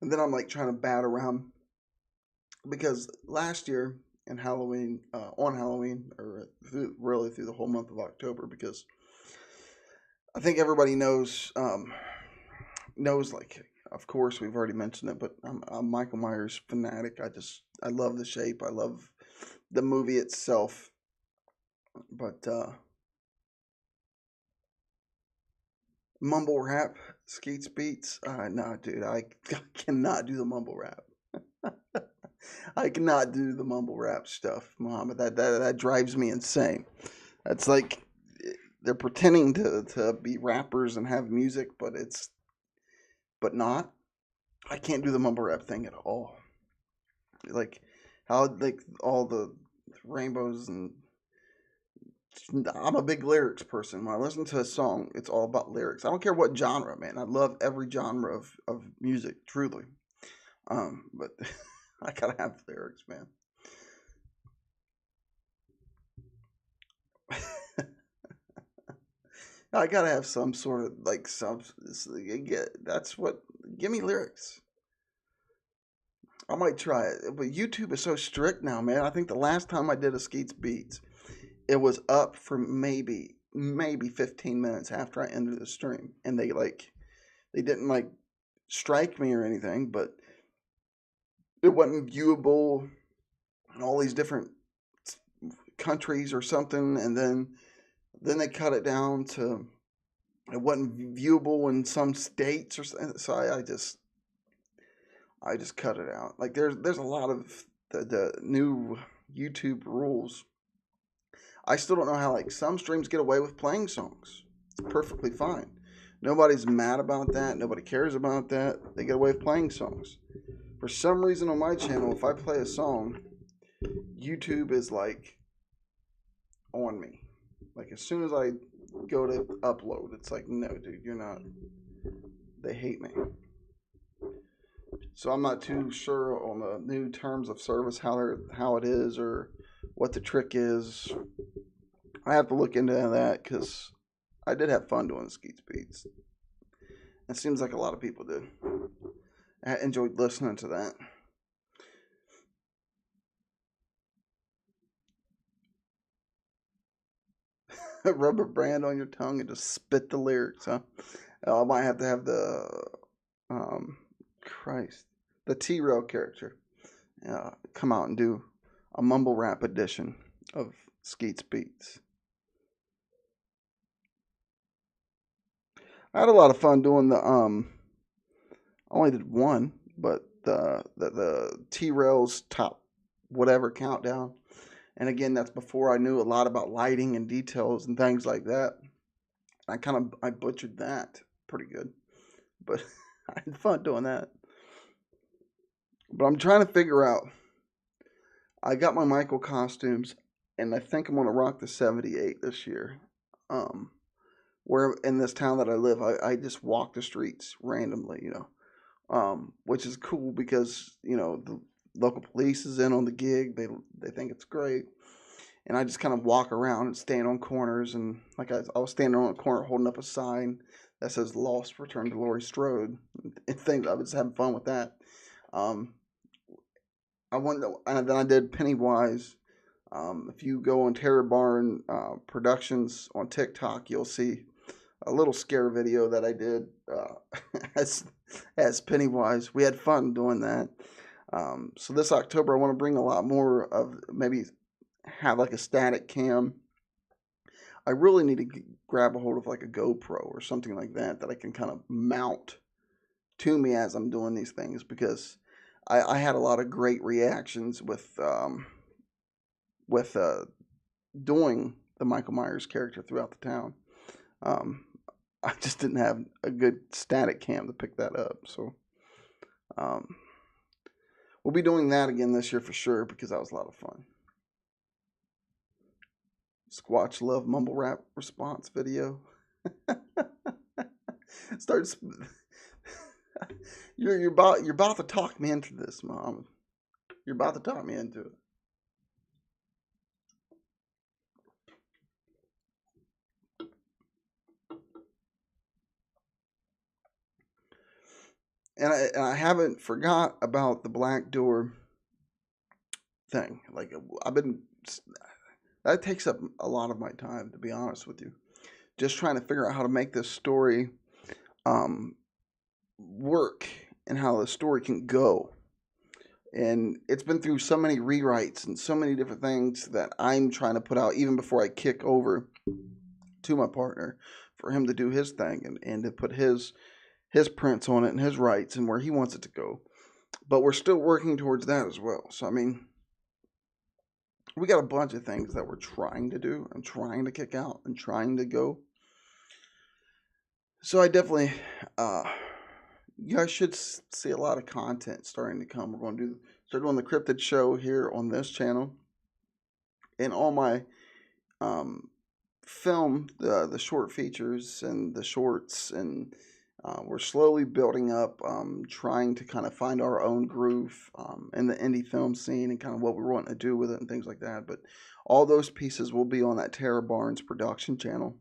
And then I'm like trying to bat around because last year in Halloween, on Halloween, or really through the whole month of October, because I think everybody knows like, of course we've already mentioned it, but I'm a Michael Myers fanatic. I love the shape. I love the movie itself. But mumble rap, Skeets Beats, nah, dude, I cannot do the mumble rap. I cannot do the mumble rap stuff, Muhammad. That drives me insane. That's like they're pretending to be rappers and have music, but not. I can't do the mumble rap thing at all. Like how like all the rainbows and I'm a big lyrics person. When I listen to a song, it's all about lyrics. I don't care what genre, man. I love every genre of music, truly. But I gotta have lyrics, man. I gotta have some sort of like some. That's what. Give me lyrics. I might try it, but YouTube is so strict now, man. I think the last time I did a Skeets Beats, it was up for maybe 15 minutes after I ended the stream, and they didn't like strike me or anything, but it wasn't viewable in all these different countries or something, and then they cut it down to it wasn't viewable in some states or so. I just cut it out. Like there's a lot of the new YouTube rules. I still don't know how like some streams get away with playing songs. It's perfectly fine. Nobody's mad about that. Nobody cares about that. They get away with playing songs. For some reason on my channel, if I play a song, YouTube is like on me. Like as soon as I go to upload, it's like, no, dude, you're not. They hate me. So I'm not too sure on the new terms of service how it is or what the trick is. I have to look into that because I did have fun doing the Skeets Beats. It seems like a lot of people did. I enjoyed listening to that. a rubber band on your tongue and just spit the lyrics, huh? I might have to have um, Christ, the T-Rail character come out and do a mumble rap edition of Skeet's Beats. I had a lot of fun doing I only did one, but the T-Rail's top whatever countdown. And again, that's before I knew a lot about lighting and details and things like that. I butchered that pretty good, but I had fun doing that. But I'm trying to figure out. I got my Michael costumes, and I think I'm gonna rock the '78 this year. Um, where in this town that I live, I just walk the streets randomly, which is cool because the local police is in on the gig. They think it's great, and I just kind of walk around and stand on corners, and like I was standing on a corner holding up a sign that says "Lost, Return to Laurie Strode," and things. I was having fun with that. Um, and then I did Pennywise. If you go on Terror Barn Productions on TikTok, you'll see a little scare video that I did as as Pennywise. We had fun doing that. So this October, I want to bring a lot more of maybe have like a static cam. I really need to grab a hold of like a GoPro or something like that that I can kind of mount to me as I'm doing these things because I had a lot of great reactions with doing the Michael Myers character throughout the town. Um, I just didn't have a good static cam to pick that up, so um, we'll be doing that again this year for sure because that was a lot of fun. Squatch Love mumble rap response video. Starts. You're about to talk me into this, Mom. You're about to talk me into it. And I haven't forgot about the Black Door thing. Like I've been that takes up a lot of my time to be honest with you. Just trying to figure out how to make this story um, work and how the story can go. And it's been through so many rewrites and so many different things that I'm trying to put out even before I kick over to my partner for him to do his thing and to put his prints on it and his rights and where he wants it to go. But we're still working towards that as well. So I mean, we got a bunch of things that we're trying to do and trying to kick out and trying to go. So I definitely, you guys should see a lot of content starting to come. We're going to start doing the Cryptid show here on this channel, and all my film, the short features and the shorts, and we're slowly building up, trying to kind of find our own groove in the indie film scene and kind of what we want to do with it and things like that. But all those pieces will be on that Tara Barnes production channel,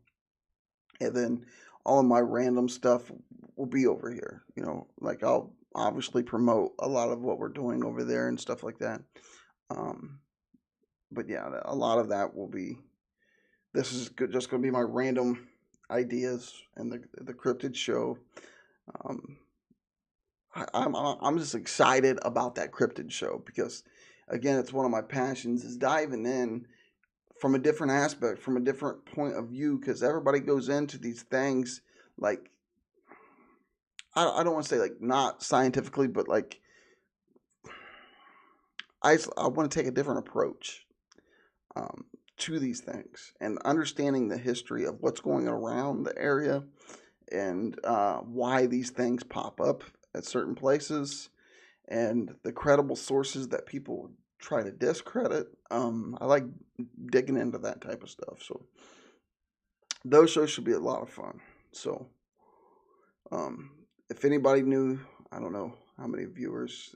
and then all of my random stuff will be over here. Like I'll obviously promote a lot of what we're doing over there and stuff like that. Um, but yeah, a lot of that will be. This is just going to be my random ideas and the cryptid show. Um, I'm just excited about that cryptid show because, again, it's one of my passions is diving in from a different aspect, from a different point of view, because everybody goes into these things like I don't want to say like not scientifically, but like I want to take a different approach um, to these things and understanding the history of what's going around the area and why these things pop up at certain places and the credible sources that people try to discredit. I like digging into that type of stuff. So those shows should be a lot of fun. So if anybody knew, I don't know how many viewers,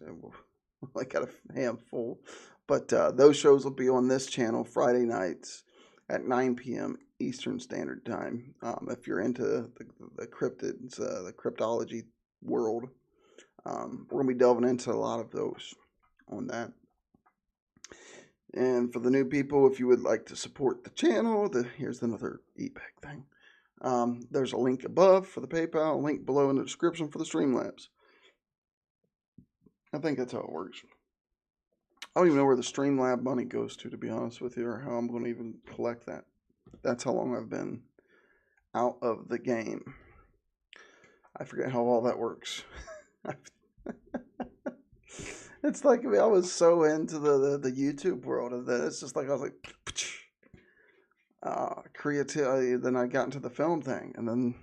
I got a handful, but those shows will be on this channel Friday nights at 9 p.m. Eastern Standard Time. If you're into the cryptids, the cryptology world, we're going to be delving into a lot of those on that. And for the new people, if you would like to support the channel, here's another e-pack thing. There's a link above for the PayPal, a link below in the description for the Streamlabs. I think that's how it works. I don't even know where the Streamlab money goes to be honest with you, or how I'm going to even collect that. That's how long I've been out of the game. I forget how all that works. It's like I was so into the YouTube world, and then it's just like I was like, creativity. Then I got into the film thing, and then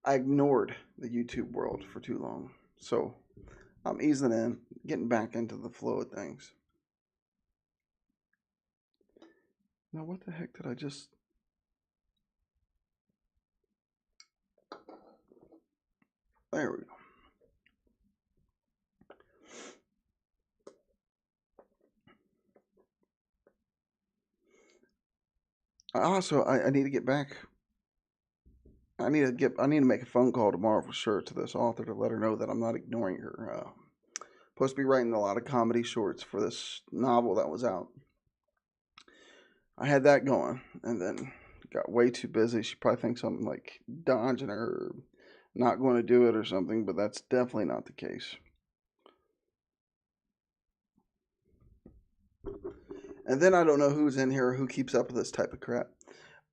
I ignored the YouTube world for too long. So I'm easing in, getting back into the flow of things. Now, what the heck did I just... There we go. Also, I need to get back. I need to make a phone call tomorrow for sure to this author to let her know that I'm not ignoring her. Supposed to be writing a lot of comedy shorts for this novel that was out. I had that going, and then got way too busy. She probably thinks I'm like dodging her, or not going to do it or something, but that's definitely not the case. And then I don't know who's in here, who keeps up with this type of crap,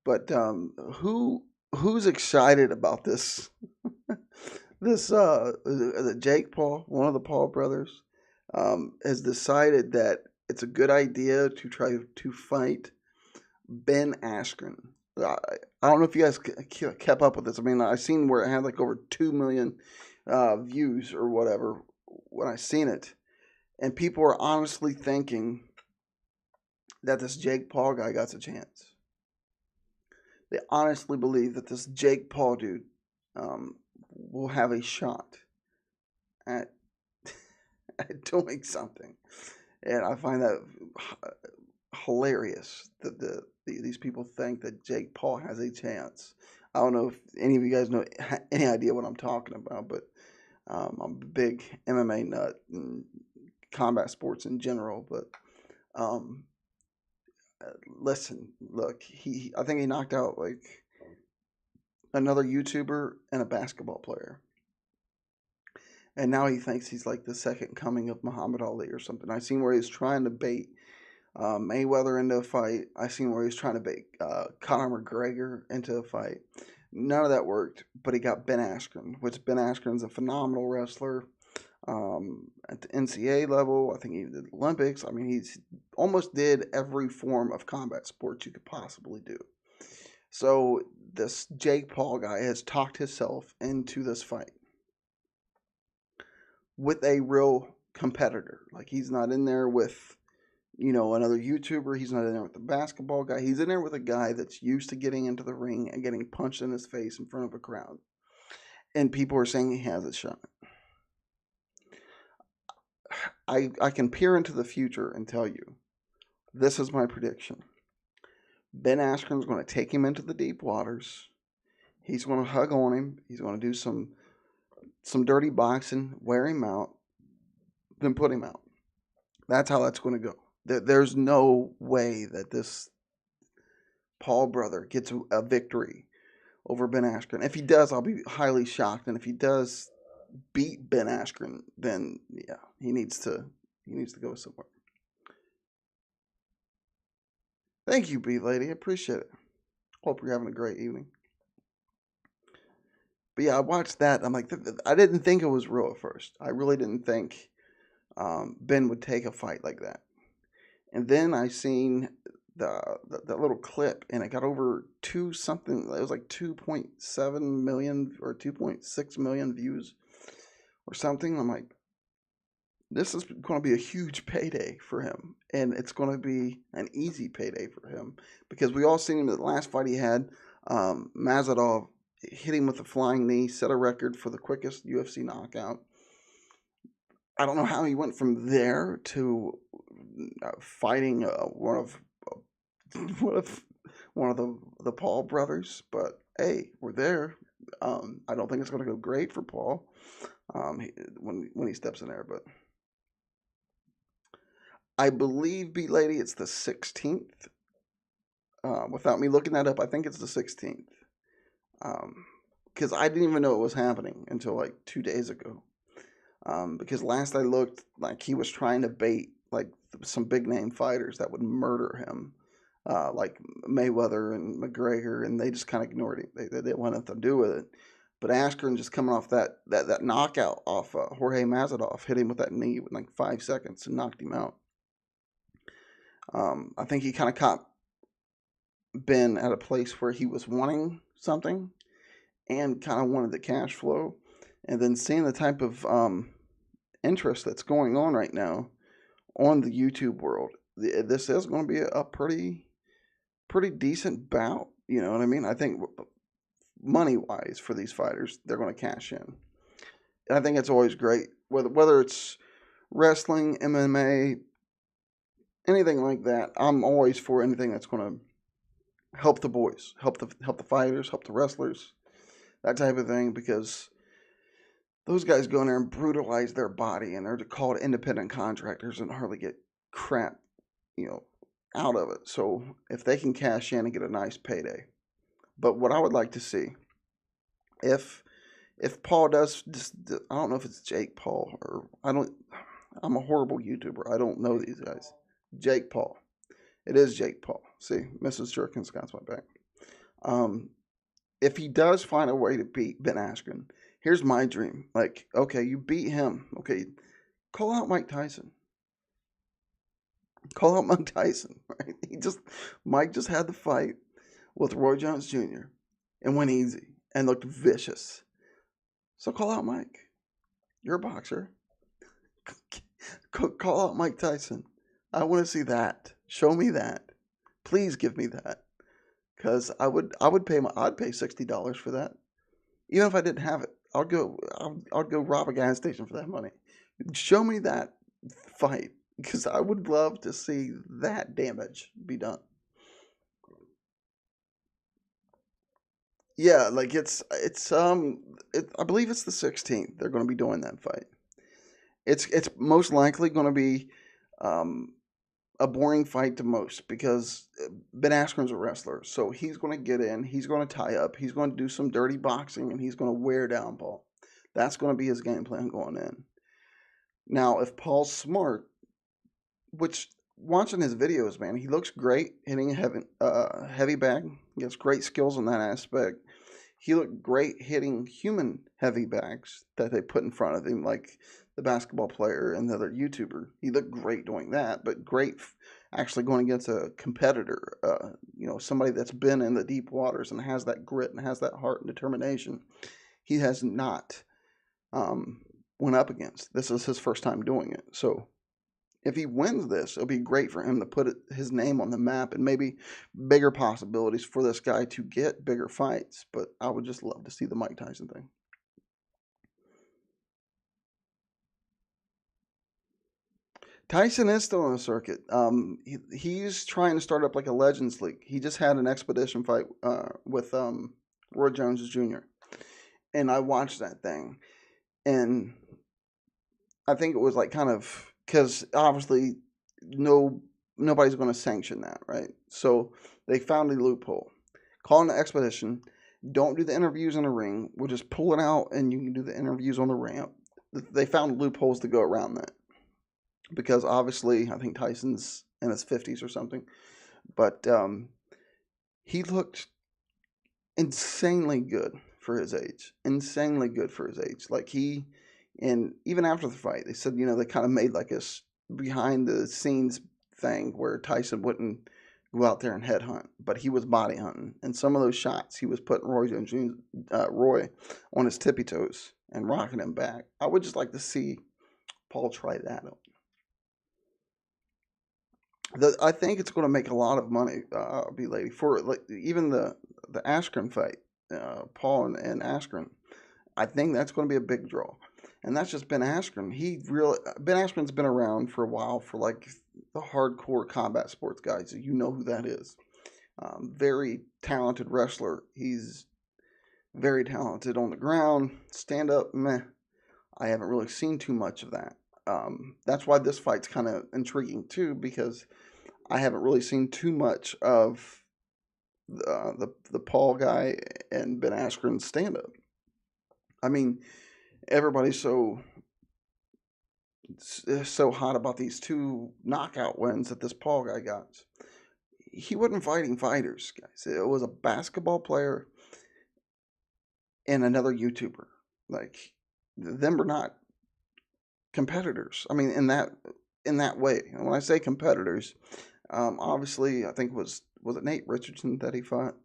but who's excited about this? The Jake Paul, one of the Paul brothers, has decided that it's a good idea to try to fight Ben Askren. I, I don't know if you guys kept up with this. I mean, I seen where it had like over 2 million views or whatever when I seen it, and people are honestly thinking that this Jake Paul guy got a chance. They honestly believe that this Jake Paul dude will have a shot at at doing something, and I find that hilarious that these people think that Jake Paul has a chance. I don't know if any of you guys know any idea what I'm talking about, but I'm a big MMA nut and combat sports in general. But listen, look, I think he knocked out like another YouTuber and a basketball player. And now he thinks he's like the second coming of Muhammad Ali or something. I seen where he's trying to bait Mayweather into a fight. I seen where he's trying to bait Conor McGregor into a fight. None of that worked, but he got Ben Askren, which Ben Askren's a phenomenal wrestler at the NCAA level. I think he did Olympics. I mean, he's almost did every form of combat sport you could possibly do. So this Jake Paul guy has talked himself into this fight with a real competitor. Like, he's not in there with, another YouTuber. He's not in there with the basketball guy. He's in there with a guy that's used to getting into the ring and getting punched in his face in front of a crowd. And people are saying he has a shot. I can peer into the future and tell you, this is my prediction. Ben Askren's going to take him into the deep waters. He's going to hug on him. He's going to do some dirty boxing, wear him out, then put him out. That's how that's going to go. There's no way that this Paul brother gets a victory over Ben Askren. If he does, I'll be highly shocked. And if he does beat Ben Askren, then yeah, he needs to go somewhere. Thank you, B Lady. I appreciate it. Hope you're having a great evening. But yeah, I watched that. I'm like, I didn't think it was real at first. I really didn't think Ben would take a fight like that. And then I seen the little clip, and it got over something. It was like 2.7 million or 2.6 million views or something. I'm like, this is going to be a huge payday for him, and it's going to be an easy payday for him because we all seen him in the last fight he had. Mazadov hit him with a flying knee, set a record for the quickest UFC knockout. I don't know how he went from there to fighting one of the Paul brothers, but hey, we're there. I don't think it's going to go great for Paul when he steps in there, but I believe, B Lady, it's the 16th. Without me looking that up, I think it's the 16th. Because I didn't even know it was happening until like 2 days ago. Because last I looked, like he was trying to bait like some big name fighters that would murder him, like Mayweather and McGregor, and they just kind of ignored him. They didn't want nothing to do with it. But Askren just coming off that knockout off Jorge Masvidal, hit him with that knee with like 5 seconds and knocked him out. I think he kind of caught Ben at a place where he was wanting something and kind of wanted the cash flow, and then seeing the type of interest that's going on right now on the YouTube world, this is going to be a pretty decent bout. You know what I mean? I think money wise for these fighters, they're going to cash in. And I think it's always great, whether it's wrestling, MMA, anything like that. I'm always for anything that's going to help the boys, help the fighters, help the wrestlers, that type of thing, because those guys go in there and brutalize their body, and they're called independent contractors and hardly get crap, you know, out of it. So if they can cash in and get a nice payday. But what I would like to see, if Paul does, I don't know if it's Jake Paul or I'm a horrible YouTuber. I don't know these guys. Jake Paul. It is Jake Paul. See, Mrs. Jerkins got my back. If he does find a way to beat Ben Askren, here's my dream. Like, okay, you beat him. Okay, call out Mike Tyson. Call out Mike Tyson, right? Mike just had the fight with Roy Jones Jr. and went easy and looked vicious. So call out Mike. You're a boxer. Call out Mike Tyson. I want to see that. Show me that. Please give me that. Because I'd pay $60 for that. Even if I didn't have it, I'll go rob a gas station for that money. Show me that fight, because I would love to see that damage be done. Yeah, like I believe it's the 16th. They're going to be doing that fight. It's most likely going to be a boring fight to most, because Ben Askren's a wrestler, so he's going to get in, he's going to tie up, he's going to do some dirty boxing, and he's going to wear down Paul. That's going to be his game plan going in. Now, if Paul's smart, which watching his videos, man, he looks great hitting a heavy bag. He has great skills in that aspect. He looked great hitting human heavy bags that they put in front of him, like the basketball player and the other YouTuber. He looked great doing that, but great actually going against a competitor, somebody that's been in the deep waters and has that grit and has that heart and determination. He has not went up against. This is his first time doing it. So if he wins this, it'll be great for him to put his name on the map, and maybe bigger possibilities for this guy to get bigger fights. But I would just love to see the Mike Tyson thing. Tyson is still on the circuit. He's trying to start up like a Legends League. He just had an expedition fight with Roy Jones Jr. And I watched that thing, and I think it was like kind of, because obviously nobody's going to sanction that, right? So they found a loophole. Call an expedition. Don't do the interviews in the ring. We'll just pull it out, and you can do the interviews on the ramp. They found loopholes to go around that, because obviously I think Tyson's in his 50s or something, but he looked insanely good for his age. Insanely good for his age. Like and even after the fight, they said, they kind of made like a behind the scenes thing where Tyson wouldn't go out there and headhunt, but he was body hunting. And some of those shots, he was putting Roy on his tippy toes and rocking him back. I would just like to see Paul try that out. I think it's going to make a lot of money, B Lady, for like even the Askren fight, Paul and Askren. I think that's going to be a big draw, and that's just Ben Askren. Ben Askren's been around for a while for like the hardcore combat sports guys. You know who that is. Very talented wrestler. He's very talented on the ground. Stand up, meh. I haven't really seen too much of that. That's why this fight's kind of intriguing too, because I haven't really seen too much of the Paul guy and Ben Askren's stand up. I mean, everybody's so hot about these two knockout wins that this Paul guy got. He wasn't fighting fighters, guys. It was a basketball player and another YouTuber. Like, them are not competitors. I mean, in that way. And when I say competitors, obviously, I think was it Nate Richardson that he fought?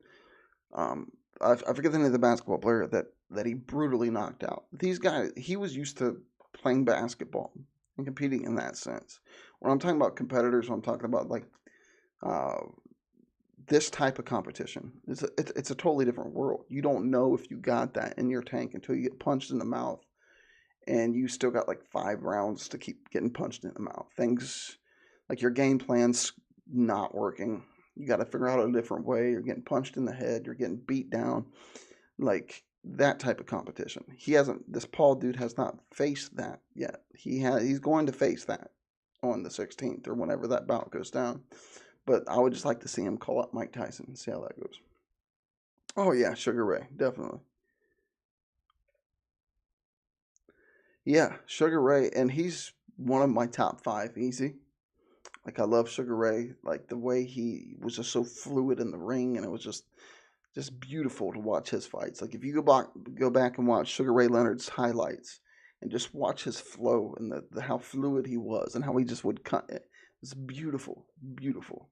I forget the name of the basketball player that he brutally knocked out. These guys, he was used to playing basketball and competing in that sense. When I'm talking about competitors, I'm talking about like uh, this type of competition. It's a totally different world. You don't know if you got that in your tank until you get punched in the mouth, and you still got like 5 rounds to keep getting punched in the mouth. Things like your game plan's not working. You got to figure out a different way. You're getting punched in the head. You're getting beat down. Like that type of competition. He hasn't. This Paul dude has not faced that yet. He's going to face that on the 16th or whenever that bout goes down. But I would just like to see him call up Mike Tyson and see how that goes. Oh yeah, Sugar Ray, definitely. Yeah, Sugar Ray, and he's one of my top 5 easy. Like I love Sugar Ray, like the way he was just so fluid in the ring, and it was just beautiful to watch his fights. Like if you go back and watch Sugar Ray Leonard's highlights and just watch his flow and the how fluid he was and how he just would cut it. It's beautiful, beautiful.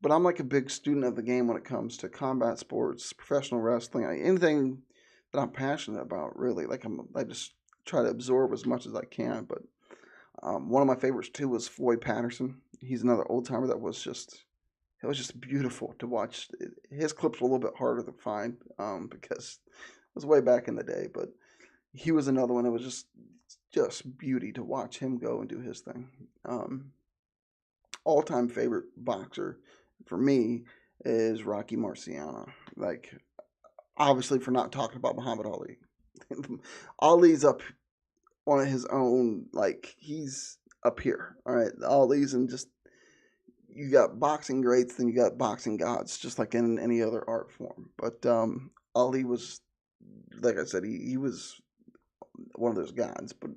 But I'm like a big student of the game when it comes to combat sports, professional wrestling, anything that I'm passionate about. Really, like I just try to absorb as much as I can. But one of my favorites too was Floyd Patterson. He's another old timer that was just it was just beautiful to watch. His clips were a little bit harder to find because it was way back in the day. But he was another one. It was just beauty to watch him go and do his thing. All time favorite boxer for me is Rocky Marciano. Like obviously for not talking about Muhammad Ali. Ali's up on his own. Like he's up here. All right, Ali's and just you got boxing greats, then you got boxing gods, just like in any other art form. But Ali was, like I said, he was one of those gods. But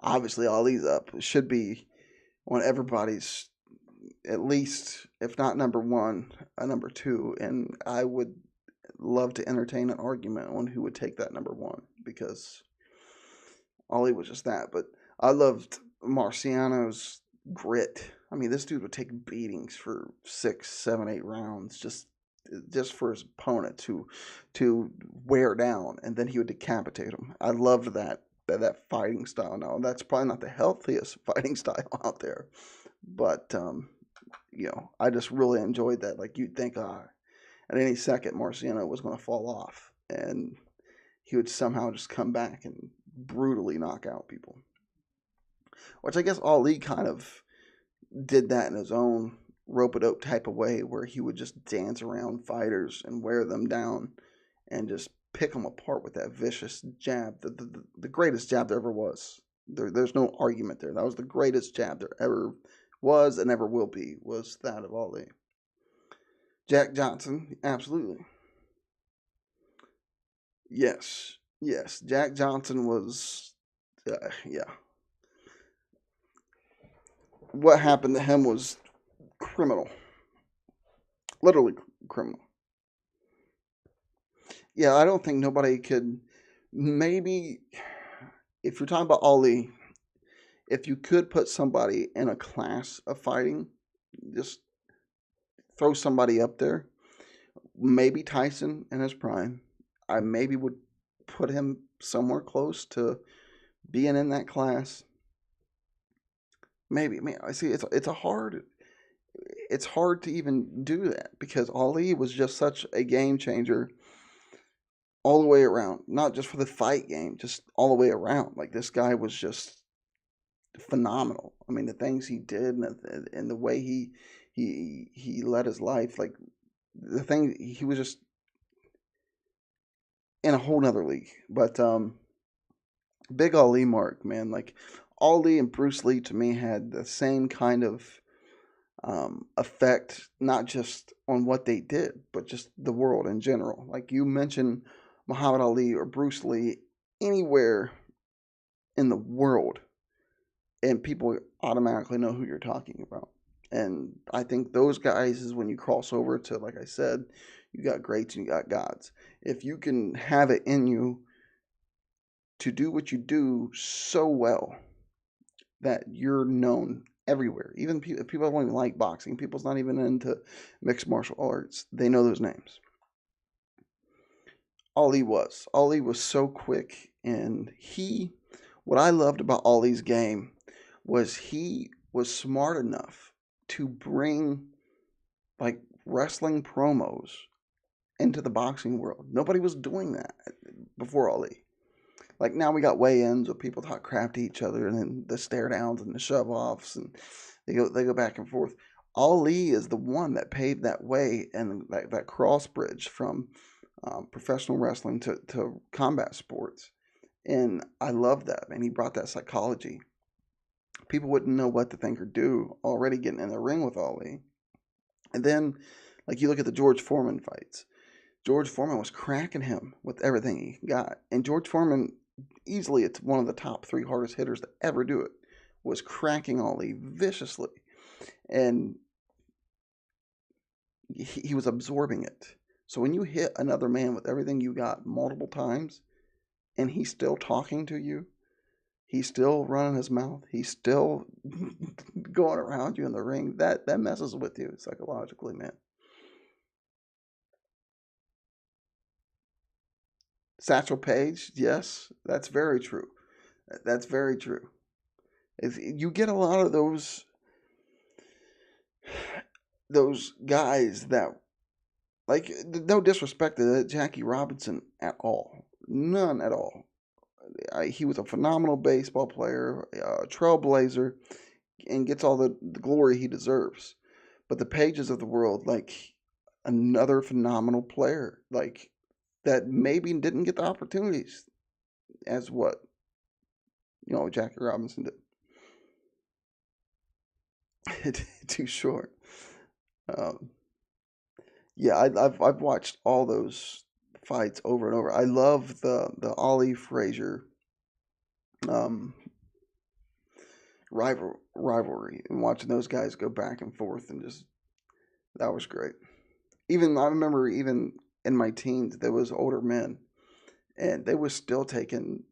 obviously, Ali's up. It should be on everybody's, at least, if not number one, a number two. And I would love to entertain an argument on who would take that number one because Ali was just that. But I loved Marciano's grit. I mean, this dude would take beatings for 6, 7, 8 rounds just for his opponent to wear down, and then he would decapitate him. I loved that fighting style. Now that's probably not the healthiest fighting style out there, but I just really enjoyed that. Like you'd think, at any second Marciano was going to fall off, and he would somehow just come back and brutally knock out people. Which I guess Ali kind of did that in his own rope-a-dope type of way, where he would just dance around fighters and wear them down and just pick them apart with that vicious jab. The greatest jab there ever was. There's no argument there. That was the greatest jab there ever was and ever will be, was that of Ali. Jack Johnson, absolutely. Yes, yes. Jack Johnson was, yeah. What happened to him was criminal, literally criminal. Yeah, I don't think nobody could. Maybe if you're talking about Ali, if you could put somebody in a class of fighting, just throw somebody up there. Maybe Tyson in his prime. I maybe would put him somewhere close to being in that class. Maybe. I mean, I see. It's hard to even do that because Ali was just such a game changer all the way around. Not just for the fight game, just all the way around. Like this guy was just phenomenal. I mean, the things he did and the way he led his life, like the thing he was just in a whole nother league. But big Ali mark, man. Like Ali and Bruce Lee to me had the same kind of effect, not just on what they did, but just the world in general. Like you mentioned Muhammad Ali or Bruce Lee anywhere in the world, and people automatically know who you're talking about. And I think those guys is when you cross over to, like I said, you got greats and you got gods. If you can have it in you to do what you do so well that you're known everywhere, even if people don't even like boxing, people's not even into mixed martial arts, they know those names. Ali was so quick, and what I loved about Ali's game was he was smart enough to bring like wrestling promos into the boxing world. Nobody was doing that before Ali. Like now we got weigh-ins where people talk crap to each other, and then the stare downs and the shove offs, and they go back and forth. Ali is the one that paved that way, and that cross bridge from professional wrestling to combat sports. And I love that, man. He brought that psychology. People wouldn't know what to think or do already getting in the ring with Ali. And then, like, you look at the George Foreman fights. George Foreman was cracking him with everything he got. And George Foreman, easily it's one of the top 3 hardest hitters to ever do it, was cracking Ali viciously. And he was absorbing it. So when you hit another man with everything you got multiple times, and he's still talking to you, he's still running his mouth, he's still going around you in the ring, that messes with you psychologically, man. Satchel Paige, yes, that's very true. That's very true. If you get a lot of those guys that, like, no disrespect to Jackie Robinson at all, none at all. He was a phenomenal baseball player, a trailblazer, and gets all the glory he deserves. But the Pages of the world, like another phenomenal player, like that maybe didn't get the opportunities as what Jackie Robinson did. Too short. Um, yeah, I've watched all those fights over and over. I love the Ali Frazier um, rivalry, and watching those guys go back and forth, and just that was great. Even I remember even in my teens there was older men, and they were still taking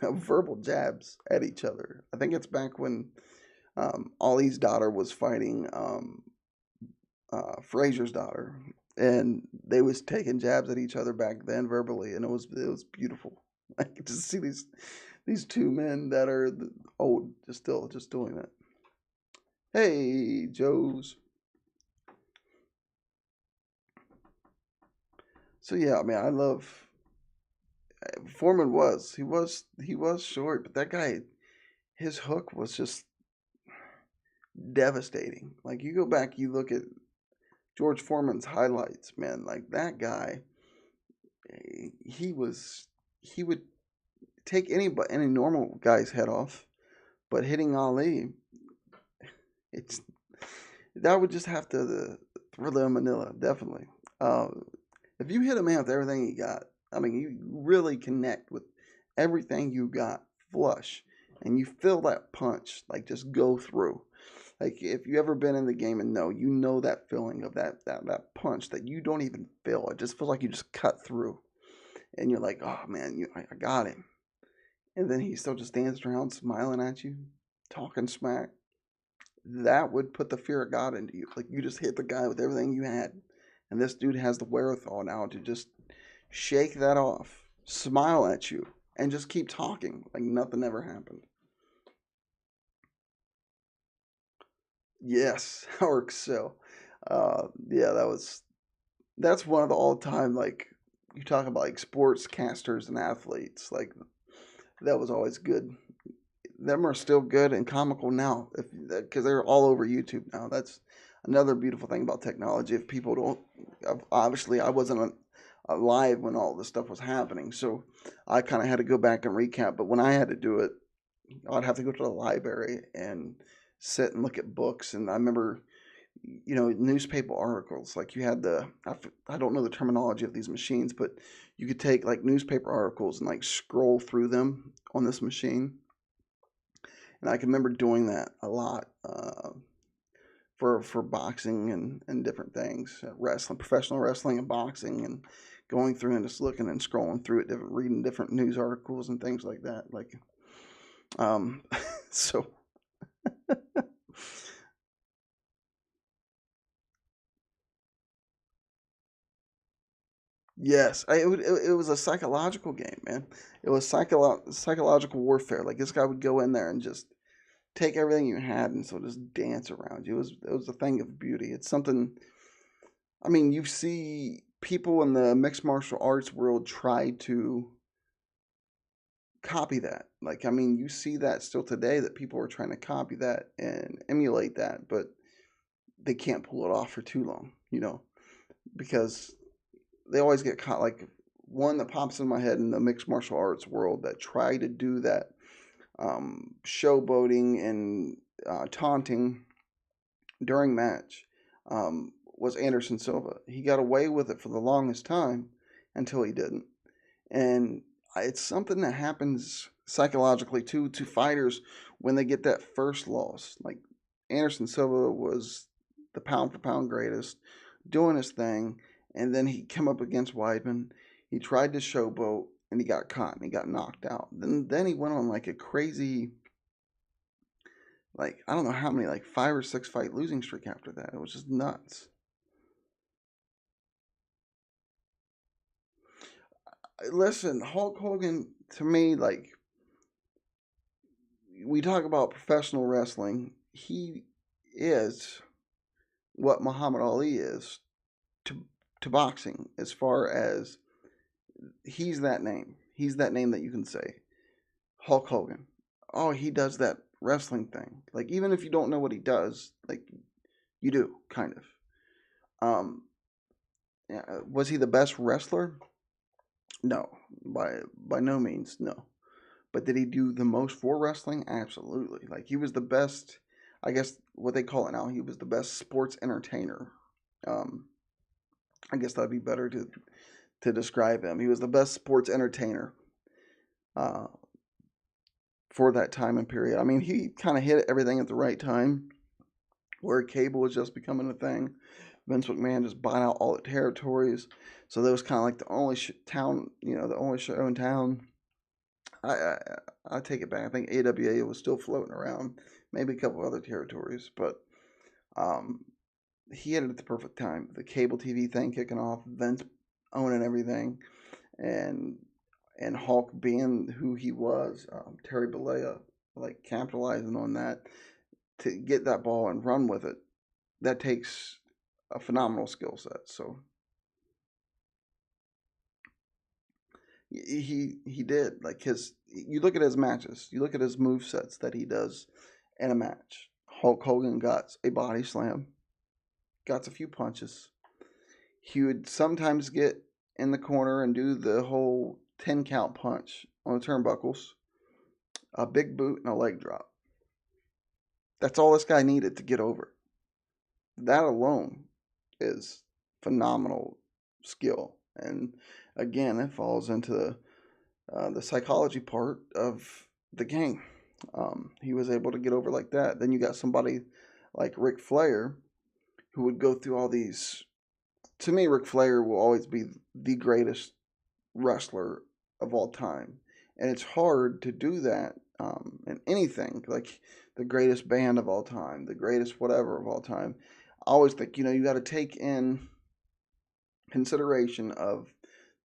verbal jabs at each other. I think it's back when Ali's daughter was fighting Frazier's daughter, and they was taking jabs at each other back then verbally, and it was beautiful. Like to see these 2 men that are old just doing that. Hey, Joe's. So yeah, I mean, I love Foreman he was short, but that guy, his hook was just devastating. Like you go back, you look at George Foreman's highlights, man. Like that guy, he would take any normal guy's head off, but hitting Ali, it's that would just have to the Thriller in Manila, definitely. If you hit a man with everything you got, I mean, you really connect with everything you got flush, and you feel that punch like just go through. Like if you ever been in the game and you know that feeling of that punch that you don't even feel. It just feels like you just cut through, and you're like, oh man, I got him. And then he still just stands around smiling at you, talking smack. That would put the fear of God into you. Like you just hit the guy with everything you had, and this dude has the wherewithal now to just shake that off, smile at you, and just keep talking like nothing ever happened. Yes, Howard Excel. Yeah, that's one of the all time, like you talk about like sports casters and athletes. Like that was always good. Them are still good and comical now, because they're all over YouTube now. That's another beautiful thing about technology. If people don't, obviously, I wasn't alive when all this stuff was happening, so I kind of had to go back and recap. But when I had to do it, I'd have to go to the library and sit and look at books. And I remember, newspaper articles. Like you had I don't know the terminology of these machines, but you could take like newspaper articles and like scroll through them on this machine. And I can remember doing that a lot for boxing and different things, wrestling, professional wrestling and boxing, and going through and just looking and scrolling through it, reading different news articles and things like that. Like, um, so yes, it was a psychological game, man. It was psychological warfare. Like this guy would go in there and just take everything you had and so just dance around you. It was a thing of beauty. It's something. I mean, you see people in the mixed martial arts world try to copy that. Like, I mean, you see that still today that people are trying to copy that and emulate that, but they can't pull it off for too long, because they always get caught. Like, one that pops in my head in the mixed martial arts world that try to do that showboating and taunting during match was Anderson Silva. He got away with it for the longest time until he didn't. And it's something that happens psychologically too to fighters when they get that first loss. Like Anderson Silva was the pound for pound greatest, doing his thing, and then he came up against Weidman. He tried to showboat and he got caught and he got knocked out. Then he went on like a crazy, like I don't know how many, like 5 or 6 fight losing streak after that. It was just nuts. Listen, Hulk Hogan to me, like we talk about professional wrestling, he is what Muhammad Ali is to to boxing as far as he's that name. He's that name that you can say. Hulk Hogan. Oh, he does that wrestling thing. Like even if you don't know what he does, like you do kind of. Um yeah, was he the best wrestler? No. By no means, no. But did he do the most for wrestling? Absolutely. Like he was the best, I guess what they call it now, he was the best sports entertainer. Um, I guess that'd be better to describe him. He was the best sports entertainer uh, for that time and period. I mean, he kind of hit everything at the right time, where cable was just becoming a thing. Vince McMahon just bought out all the territories, so that was kind of like the only town, the only show in town. I, I I take it back. I think AWA was still floating around, maybe a couple other territories, but um, he had it at the perfect time. The cable TV thing kicking off, Vince owning everything, and Hulk being who he was, Terry Bollea like capitalizing on that to get that ball and run with it. That takes a phenomenal skill set. So he did like his. You look at his matches. You look at his move sets that he does in a match. Hulk Hogan got a body slam, got a few punches. He would sometimes get in the corner and do the whole 10 count punch on the turnbuckles, a big boot, and a leg drop. That's all this guy needed to get over. That alone is phenomenal skill. And again, it falls into the psychology part of the game. He was able to get over like that. Then you got somebody like Ric Flair who would go through all these. To me, Ric Flair will always be the greatest wrestler of all time, and it's hard to do that in anything. Like the greatest band of all time, the greatest whatever of all time. I always think you got to take in consideration of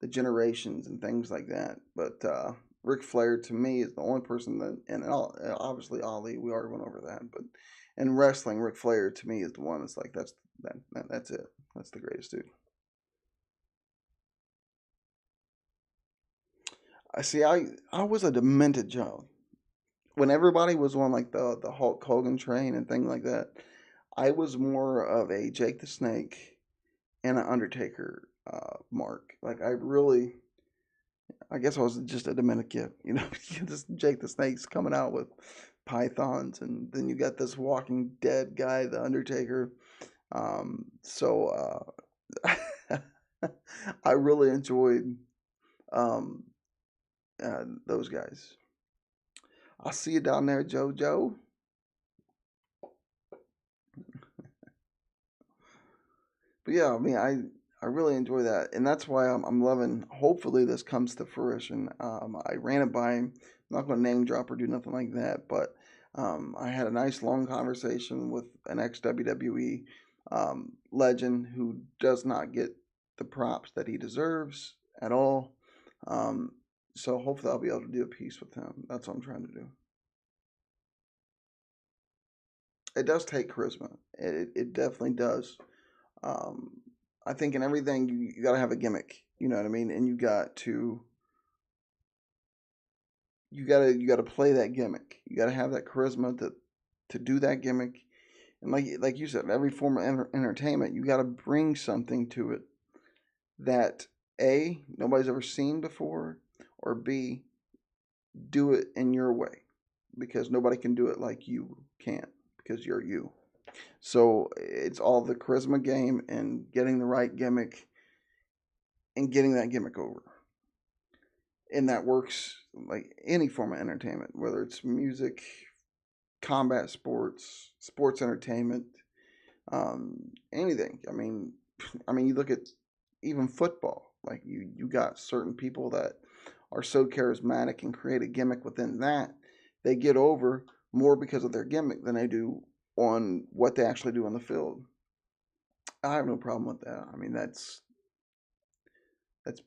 the generations and things like that. But Ric Flair to me is the only person that, and obviously Ali, we already went over that. But in wrestling, Ric Flair to me is the one that's like that's it. That's the greatest dude. I see. I was a demented child when everybody was on like the Hulk Hogan train and things like that. I was more of a Jake the Snake and an Undertaker mark. Like I really I guess I was just a Dominican. You know, just Jake the Snake's coming out with pythons, and then you got this Walking Dead guy, the Undertaker. So I really enjoyed um, those guys. I'll see you down there, JoJo. But yeah, I mean, I really enjoy that, and that's why I'm loving. Hopefully, this comes to fruition. I ran it by him. I'm not going to name drop or do nothing like that, but I had a nice long conversation with an ex WWE legend who does not get the props that he deserves at all. Um, so hopefully, I'll be able to do a piece with him. That's what I'm trying to do. It does take charisma. It definitely does. Um, I think in everything you got to have a gimmick. You know what I mean? And you got to play that gimmick. You got to have that charisma to do that gimmick. And like you said, every form of entertainment, you got to bring something to it that A, nobody's ever seen before, or B, do it in your way because nobody can do it like you can because you're you. So it's all the charisma game and getting the right gimmick and getting that gimmick over. And that works like any form of entertainment, whether it's music, combat sports, sports entertainment, anything. I mean, you look at even football. Like you got certain people that are so charismatic and create a gimmick within that they get over more because of their gimmick than they do on what they actually do on the field. I have no problem with that. I mean, that's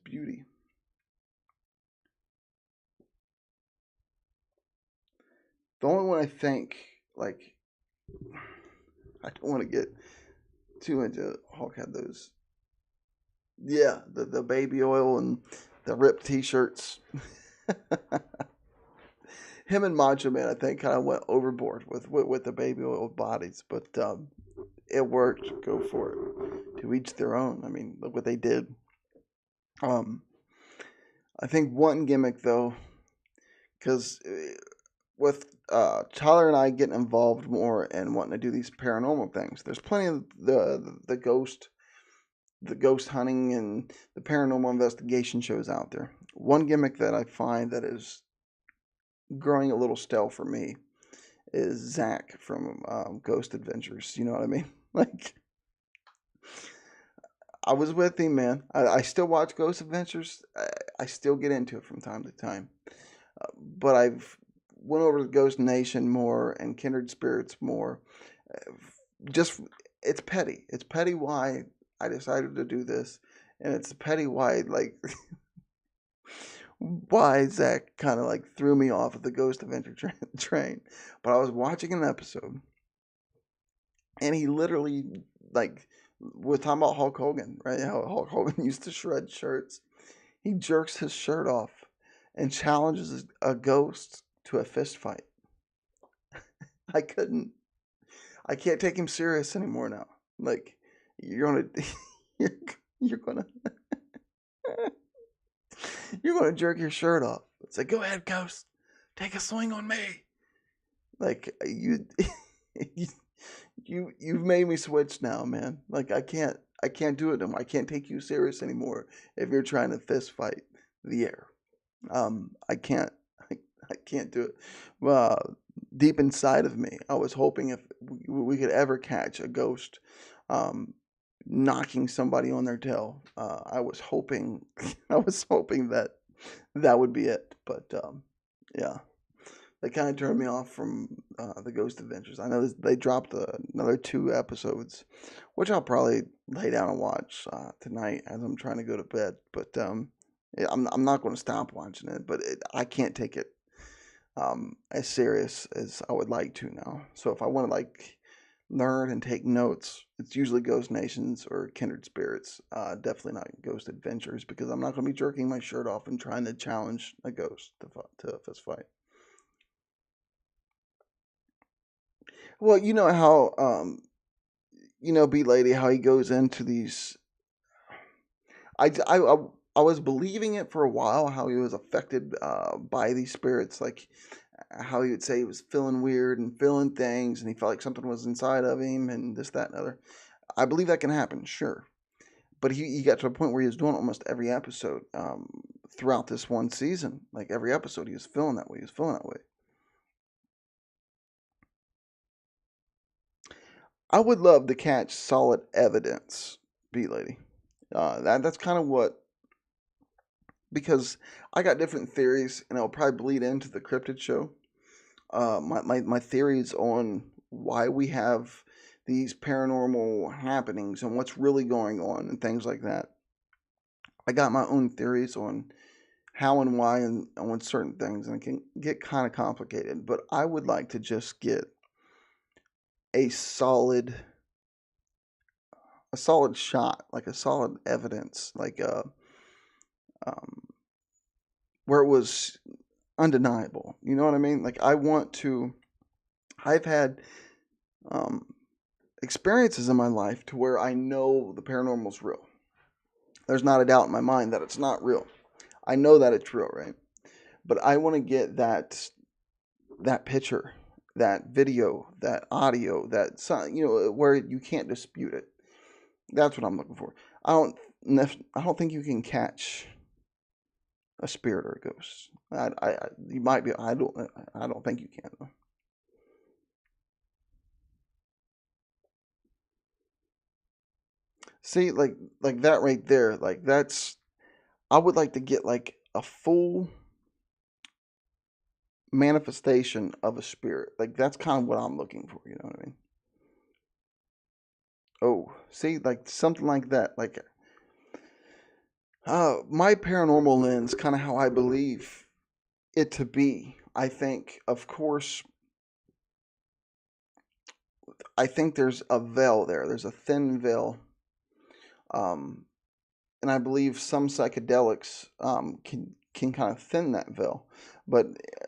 beauty. The only one I think, like, I don't want to get too into Hulk had those. Yeah, the baby oil and the ripped t-shirts. Him and Macho Man, I think, kind of went overboard with the baby oil bodies, but it worked. Go for it. To each their own. I mean, look what they did. Um, I think one gimmick though, because with Tyler and I getting involved more and wanting to do these paranormal things, there's plenty of the ghost hunting and the paranormal investigation shows out there. One gimmick that I find that is growing a little stale for me is Zach from Ghost Adventures. You know what I mean? Like, I was with him, man. I still watch Ghost Adventures. I still get into it from time to time. But I've went over to Ghost Nation more and Kindred Spirits more. Uh, just it's petty. It's petty why I decided to do this, and it's petty why like why Zach kind of like threw me off of the Ghost Adventure train. But I was watching an episode, and he literally like we're talking about Hulk Hogan, right? How Hulk Hogan used to shred shirts. He jerks his shirt off and challenges a ghost to a fist fight. I couldn't. I can't take him serious anymore now. Like you're gonna, you're, you're gonna, you're gonna jerk your shirt off. It's like, go ahead, ghost, take a swing on me. Like you, you've made me switch now, man. Like I can't do it anymore. I can't take you serious anymore if you're trying to fist fight the air. I can't, I, I can't do it. Well, deep inside of me, I was hoping if we could ever catch a ghost, um, knocking somebody on their tail. I was hoping, I was hoping that that would be it. But yeah, they kind of turned me off from the Ghost Adventures. I know they dropped another 2 episodes, which I'll probably lay down and watch tonight as I'm trying to go to bed. But yeah, I'm not going to stop watching it, but I can't take it as serious as I would like to now. So if I want to like learn and take notes, it's usually Ghost Nations or Kindred Spirits. Definitely not Ghost Adventures because I'm not going to be jerking my shirt off and trying to challenge a ghost to a fist fight. Well, you know how B Lady how he goes into these. I was believing it for a while, how he was affected by these spirits, like how he would say he was feeling weird and feeling things, and he felt like something was inside of him, and this, that, and other. I believe that can happen, sure. But he got to a point where he was doing almost every episode throughout this one season. Like every episode, he was feeling that way. He was feeling that way. I would love to catch solid evidence, B lady. That's kind of what, because I got different theories, and it'll probably bleed into the cryptid show. My theories on why we have these paranormal happenings and what's really going on and things like that. I got my own theories on how and why and on certain things, and it can get kind of complicated. But I would like to just get a solid shot, like a solid evidence, like um, where it was undeniable. You know what I mean? Like I want to. I've had um, experiences in my life to where I know the paranormal's real. There's not a doubt in my mind that it's not real. I know that it's real, right? But I want to get that picture, that video, that audio, that sound, where you can't dispute it. That's what I'm looking for. I don't think you can catch a spirit or a ghost. You might be. I don't think you can though. See, like that right there, like that's. I would like to get like a full manifestation of a spirit. Like that's kind of what I'm looking for. You know what I mean? Oh, see, like something like that. Like my paranormal lens, kind of how I believe it to be. I think, of course, I think there's a veil there. There's a thin veil, um, and I believe some psychedelics can kind of thin that veil. But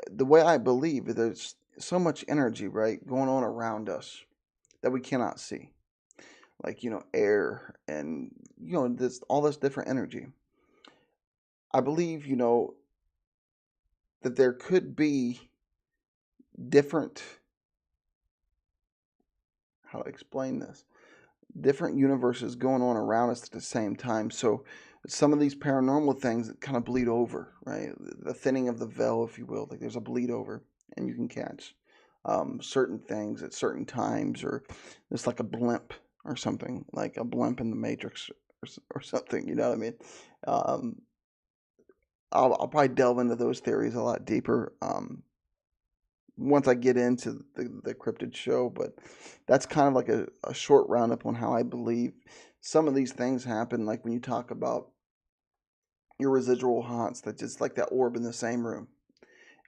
the way I believe, there's so much energy, right, going on around us that we cannot see, like air and this all this different energy. I believe that there could be different, how to explain this, different universes going on around us at the same time. So some of these paranormal things kind of bleed over, right? The thinning of the veil, if you will, like there's a bleed over, and you can catch certain things at certain times, or it's like a blimp or something, like a blimp in the Matrix or something. You know what I mean? Um, I'll probably delve into those theories a lot deeper once I get into the cryptid show, but that's kind of like a short roundup on how I believe some of these things happen. Like when you talk about your residual haunts, that just like that orb in the same room,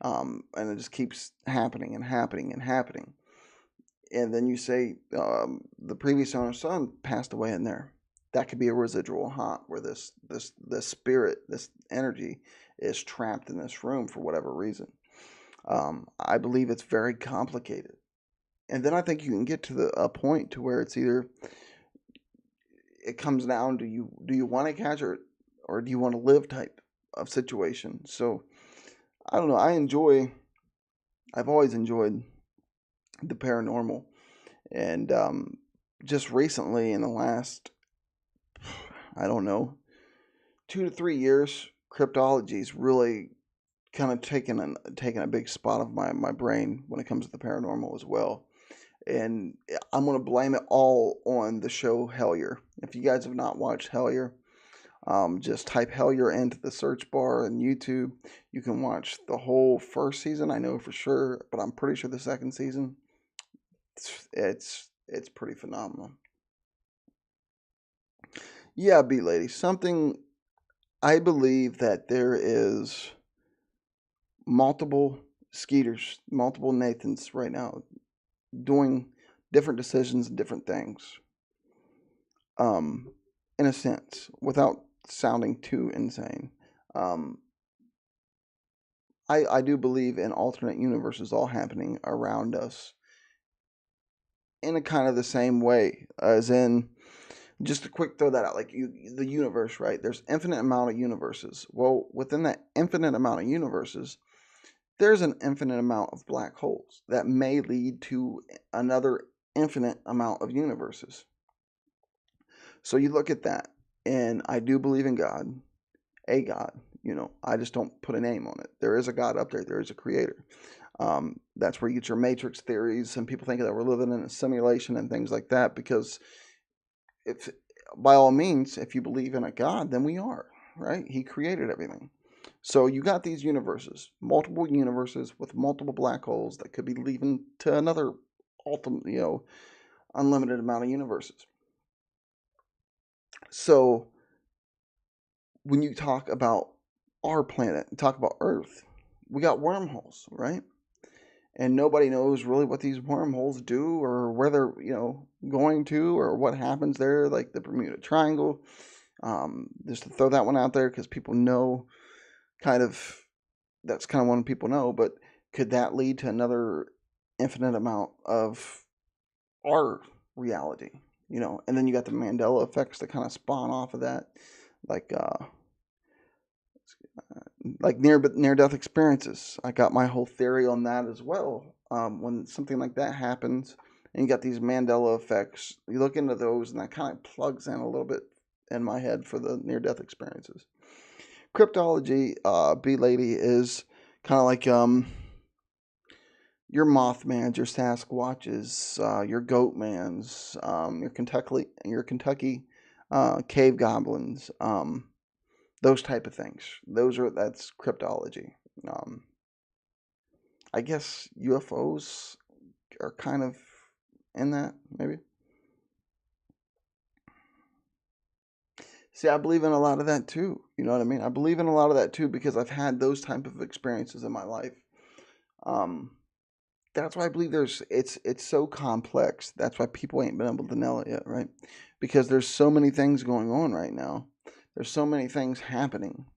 and it just keeps happening and happening and happening. And then you say the previous owner's son passed away in there. That could be a residual haunt where this spirit, this energy, is trapped in this room for whatever reason. I believe it's very complicated. And then I think you can get to a point to where it's either it comes down to do you want to catch it or do you want to live type of situation. So I don't know. I've always enjoyed the paranormal, and just recently in the last I don't know 2 to 3 years, cryptology's really kind of taken a big spot of my brain when it comes to the paranormal as well. And I'm going to blame it all on the show Hellier. If you guys have not watched Hellier, just type Hellier into the search bar on YouTube. You can watch the whole first season, I know for sure, but I'm pretty sure the second season, it's pretty phenomenal. Yeah, B lady, something I believe that there is multiple Skeeters, multiple Nathans right now doing different decisions and different things. Um, in a sense, without sounding too insane. Um, I do believe in alternate universes all happening around us in a kind of the same way, as in Just a quick throw that out, like the universe, right? There's infinite amount of universes. Well, within that infinite amount of universes, there's an infinite amount of black holes that may lead to another infinite amount of universes. So you look at that, and I do believe in God, a God. I just don't put a name on it. There is a God up there. There is a creator. That's where you get your matrix theories, and people think that we're living in a simulation and things like that, because if, by all means, if you believe in a God, then we are, right? He created everything. So you got these universes, multiple universes with multiple black holes that could be leading to another ultimate, unlimited amount of universes. So when you talk about our planet, talk about Earth, we got wormholes, right? And nobody knows really what these wormholes do, or where they're, going to, or what happens there, like the Bermuda Triangle. Just to throw that one out there, because people know, that's kind of one people know, but could that lead to another infinite amount of our reality? And then you got the Mandela effects that kind of spawn off of that, like near death experiences. I got my whole theory on that as well. When something like that happens, and you got these Mandela effects, you look into those, and that kind of plugs in a little bit in my head for the near death experiences. Cryptology, B lady, is kind of like your Mothmans, your Sasquatches, your Goatmans, your Kentucky cave goblins, those type of things. That's cryptology. Um, I guess UFOs are kind of in that, maybe. See, I believe in a lot of that too. You know what I mean? I believe in a lot of that too, because I've had those type of experiences in my life. Um, that's why I believe it's so complex. That's why people ain't been able to nail it yet, right? Because there's so many things going on right now. There's so many things happening.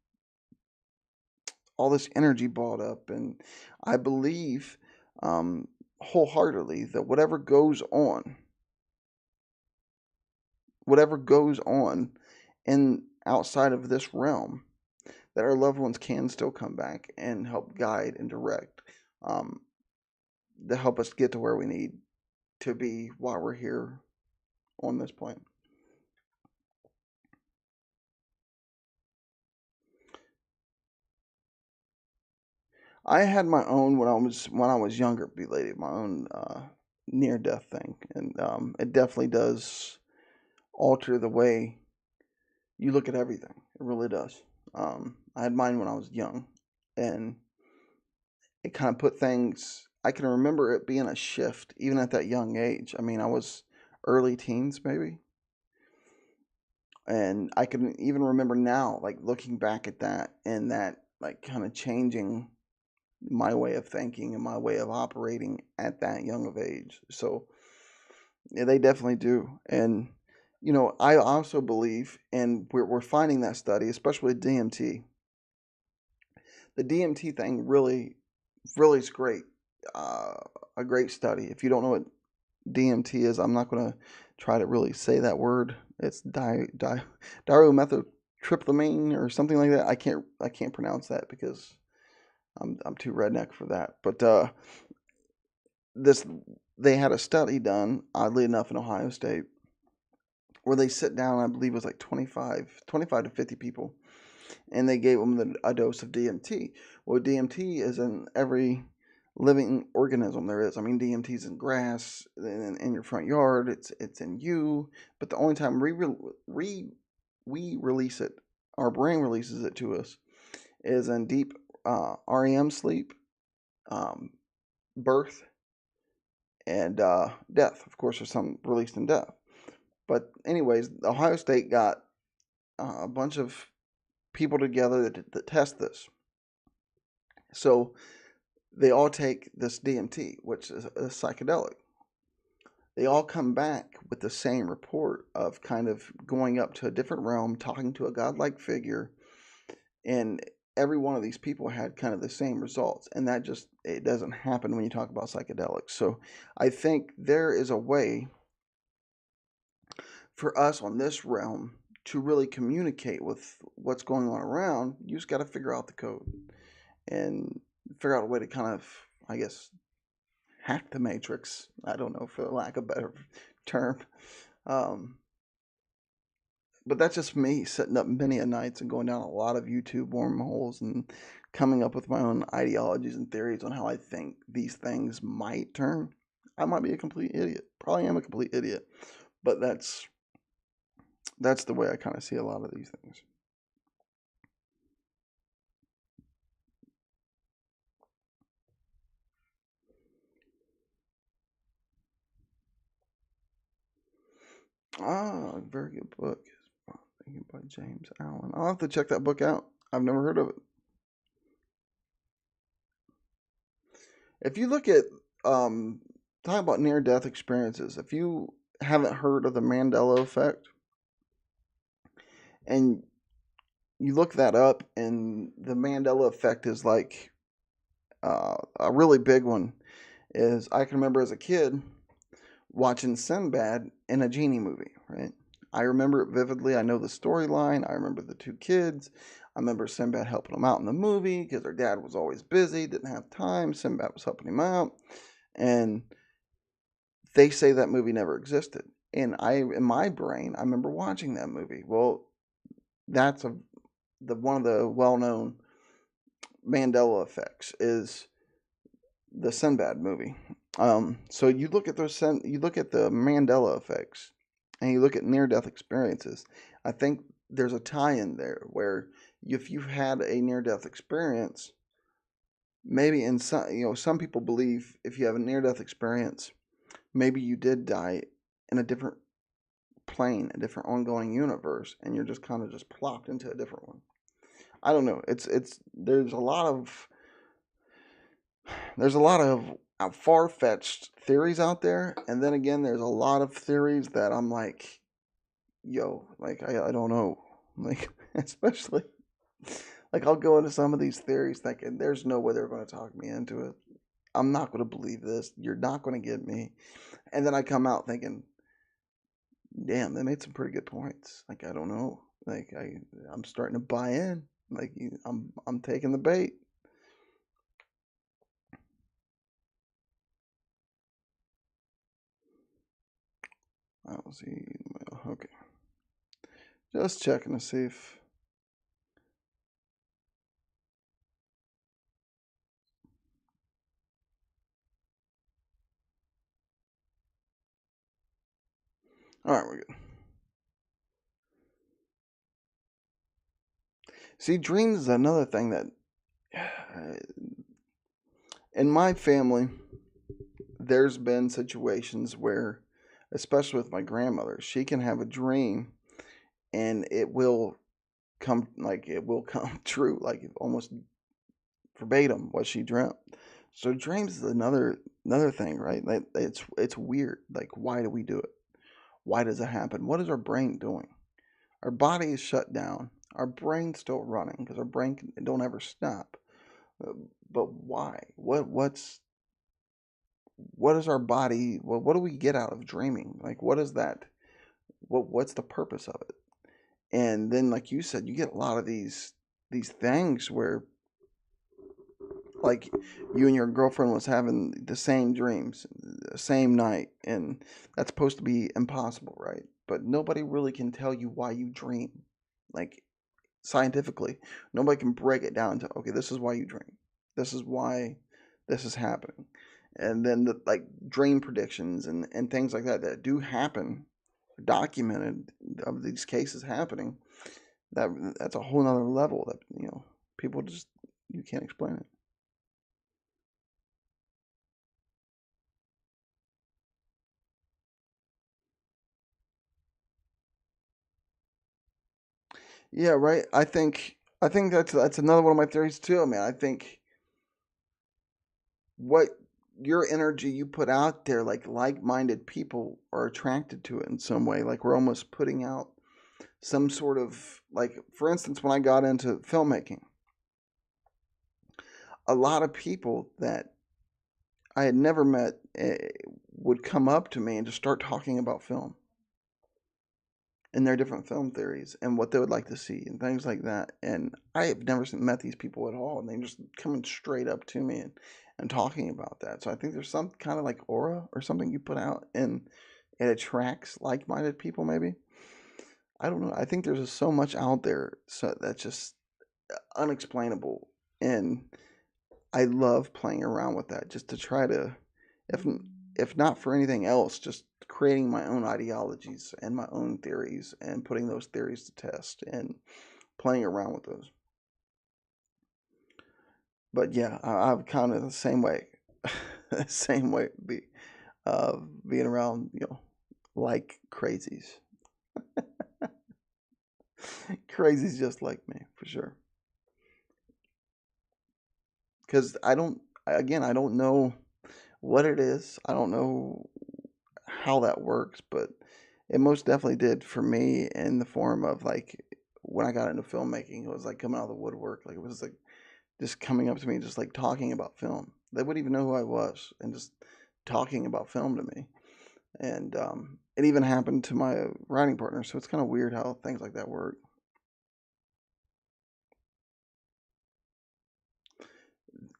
All this energy balled up, and I believe wholeheartedly that whatever goes on in outside of this realm, that our loved ones can still come back and help guide and direct, um, to help us get to where we need to be while we're here on this point. I had my own when I was younger, belated, my own near death thing, and it definitely does alter the way you look at everything. It really does. I had mine when I was young, and it kind of put things. I can remember it being a shift, even at that young age. I mean, I was early teens, maybe, and I can even remember now, like looking back at that, and that like kind of changing my way of thinking and my way of operating at that young of age. So yeah, they definitely do. And I also believe, and we're finding that study, especially with DMT. The DMT thing really, really is great. Uh, a great study. If you don't know what DMT is, I'm not going to try to really say that word. It's dimethyltryptamine or something like that. I can't pronounce that because I'm too redneck for that. But this they had a study done, oddly enough, in Ohio State, where they sit down. I believe it was like 25 to 50 people, and they gave them a dose of DMT. Well, DMT is in every living organism there is. I mean, DMT is in grass, in your front yard. It's in you. But the only time we release it, our brain releases it to us, is in deep REM sleep, um, birth, and death. Of course, there's some released in death. But anyways, Ohio State got a bunch of people together that test this. So they all take this DMT, which is a psychedelic. They all come back with the same report of kind of going up to a different realm, talking to a godlike figure, and every one of these people had kind of the same results. And that just, it doesn't happen when you talk about psychedelics. So I think there is a way for us on this realm to really communicate with what's going on around, you just got to figure out the code and figure out a way to kind of, I guess, hack the matrix. I don't know, for lack of a better term. Um, but that's just me setting up many a nights and going down a lot of YouTube wormholes and coming up with my own ideologies and theories on how I think these things might turn. I might be a complete idiot. Probably am a complete idiot. But that's the way I kind of see a lot of these things. Ah, very good book. Thinking by James Allen. I'll have to check that book out. I've never heard of it. If you look at talk about near death experiences, if you haven't heard of the Mandela effect and you look that up, and the Mandela effect is like a really big one. Is I can remember as a kid watching Sinbad in a genie movie, right? I remember it vividly. I know the storyline. I remember the two kids. I remember Sinbad helping them out in the movie because their dad was always busy, didn't have time. Sinbad was helping him out. And they say that movie never existed. And in my brain, I remember watching that movie. Well, that's one of the well-known Mandela effects is the Sinbad movie. So you look at you look at the Mandela effects, and you look at near-death experiences. I think there's a tie-in there where if you've had a near-death experience, maybe in some people believe if you have a near-death experience, maybe you did die in a different plane, a different ongoing universe, and you're just kind of just plopped into a different one. I don't know. There's a lot of far-fetched theories out there, and then again, there's a lot of theories that I'm like, yo, like I don't know, like especially like I'll go into some of these theories thinking there's no way they're going to talk me into it. I'm not going to believe this. You're not going to get me, and then I come out thinking, damn, they made some pretty good points. Like I don't know, like I'm starting to buy in. Like I'm taking the bait. I don't see. Okay. Just checking to see if. All right, we're good. See, dreams is another thing that. In my family, there's been situations where, especially with my grandmother, she can have a dream and it will come true, like almost verbatim what she dreamt. So dreams is another thing, right? Like it's weird. Like why do we do it? Why does it happen? What is our brain doing? Our body is shut down. Our brain's still running because our brain don't ever stop. Uh, But why? What is our body? What do we get out of dreaming? Like what is that? What's the purpose of it? And then, like you said, you get a lot of these things where like you and your girlfriend was having the same dreams the same night, and that's supposed to be impossible, right? But nobody really can tell you why you dream, like scientifically. Nobody can break it down to, okay, this is why you dream, this is why this is happening. And then the like dream predictions and things like that that do happen, documented, of these cases happening, that's a whole nother level that people just, you can't explain it. Yeah, right. I think that's another one of my theories too. I mean, I think what your energy you put out there, like-minded people are attracted to it in some way. Like we're almost putting out some sort of, like, for instance, when I got into filmmaking, a lot of people that I had never met would come up to me and just start talking about film. and their different film theories and what they would like to see and things like that. And I have never met these people at all, and they just coming straight up to me and talking about that. So I think there's some kind of like aura or something you put out, and it attracts like-minded people. Maybe, I don't know. I think there's just so much out there, so that's just unexplainable, and I love playing around with that just to try to, if if not for anything else, just creating my own ideologies and my own theories and putting those theories to test and playing around with those. But yeah, I'm kind of the same way, same way, being around, like crazies, crazies just like me for sure. Because I don't know what it is. I don't know how that works, but it most definitely did for me in the form of like when I got into filmmaking, it was like coming out of the woodwork. Like it was like just coming up to me, just like talking about film. They wouldn't even know who I was, and just talking about film to me. And it even happened to my writing partner. So it's kind of weird how things like that work.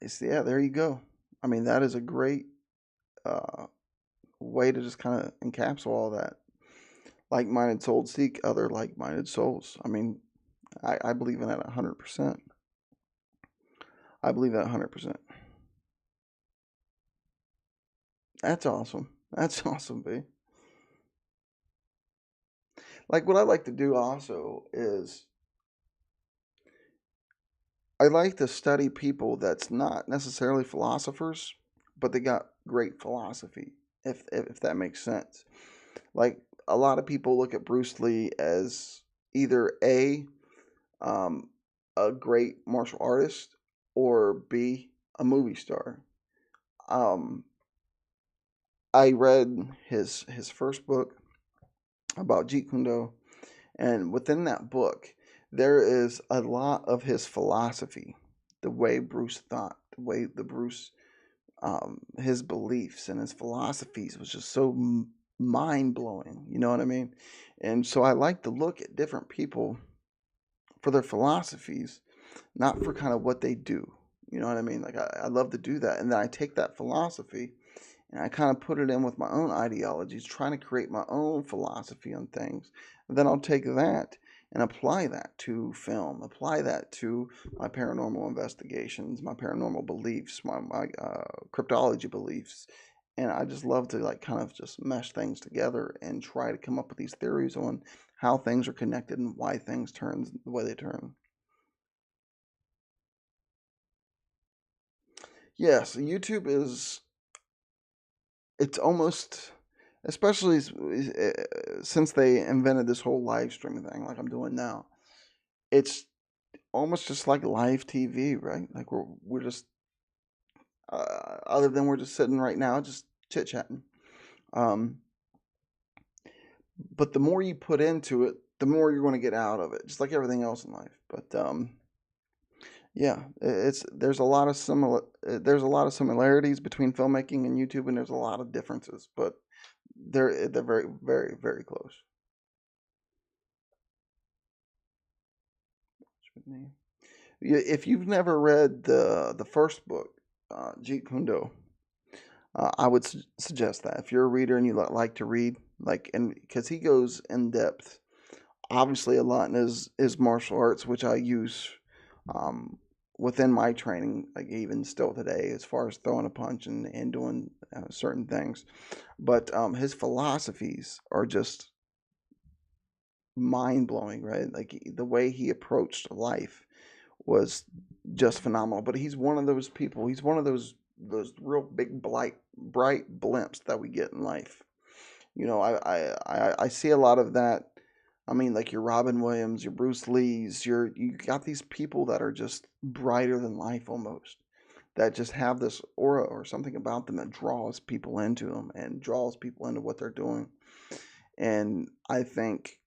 It's yeah, there you go. I mean, that is a great uh, way to just kind of encapsulate all that. Like-minded souls seek other like-minded souls. I mean, I believe in that 100%. I believe that 100%. That's awesome. That's awesome, B. Like what I like to do also is I like to study people that's not necessarily philosophers, but they got great philosophy, if that makes sense. Like a lot of people look at Bruce Lee as either um, a great martial artist, or B, a movie star. Um, I read his first book about Jeet Kune Do, and within that book, there is a lot of his philosophy, the way Bruce thought, the way the Bruce, his beliefs and his philosophies was just so mind blowing. You know what I mean? And so I like to look at different people for their philosophies, not for kind of what they do. You know what I mean? Like I love to do that, and then I take that philosophy and I kind of put it in with my own ideologies, trying to create my own philosophy on things. And then I'll take that and apply that to film, apply that to my paranormal investigations, my paranormal beliefs, my cryptology beliefs. And I just love to like kind of just mesh things together and try to come up with these theories on how things are connected and why things turn the way they turn. Yes, YouTube is, it's almost, especially since they invented this whole live streaming thing like I'm doing now, it's almost just like live TV, right? Like we're just other than we're just sitting right now just chit chatting. Um, but the more you put into it, the more you're going to get out of it, just like everything else in life. But yeah, it's there's a lot of similarities between filmmaking and YouTube, and there's a lot of differences, but they're very very very close. If you've never read the first book, Jeet Kune Do, I would suggest that if you're a reader and you like to read, like, and because he goes in depth, obviously a lot in his martial arts, which I use um, within my training, like even still today, as far as throwing a punch and doing certain things. But his philosophies are just mind blowing, right? Like the way he approached life was just phenomenal. But he's one of those people. He's one of those real big bright blimps that we get in life. I see a lot of that. I mean, like your Robin Williams, your Bruce Lees, you got these people that are just brighter than life almost. That just have this aura or something about them that draws people into them and draws people into what they're doing. And I think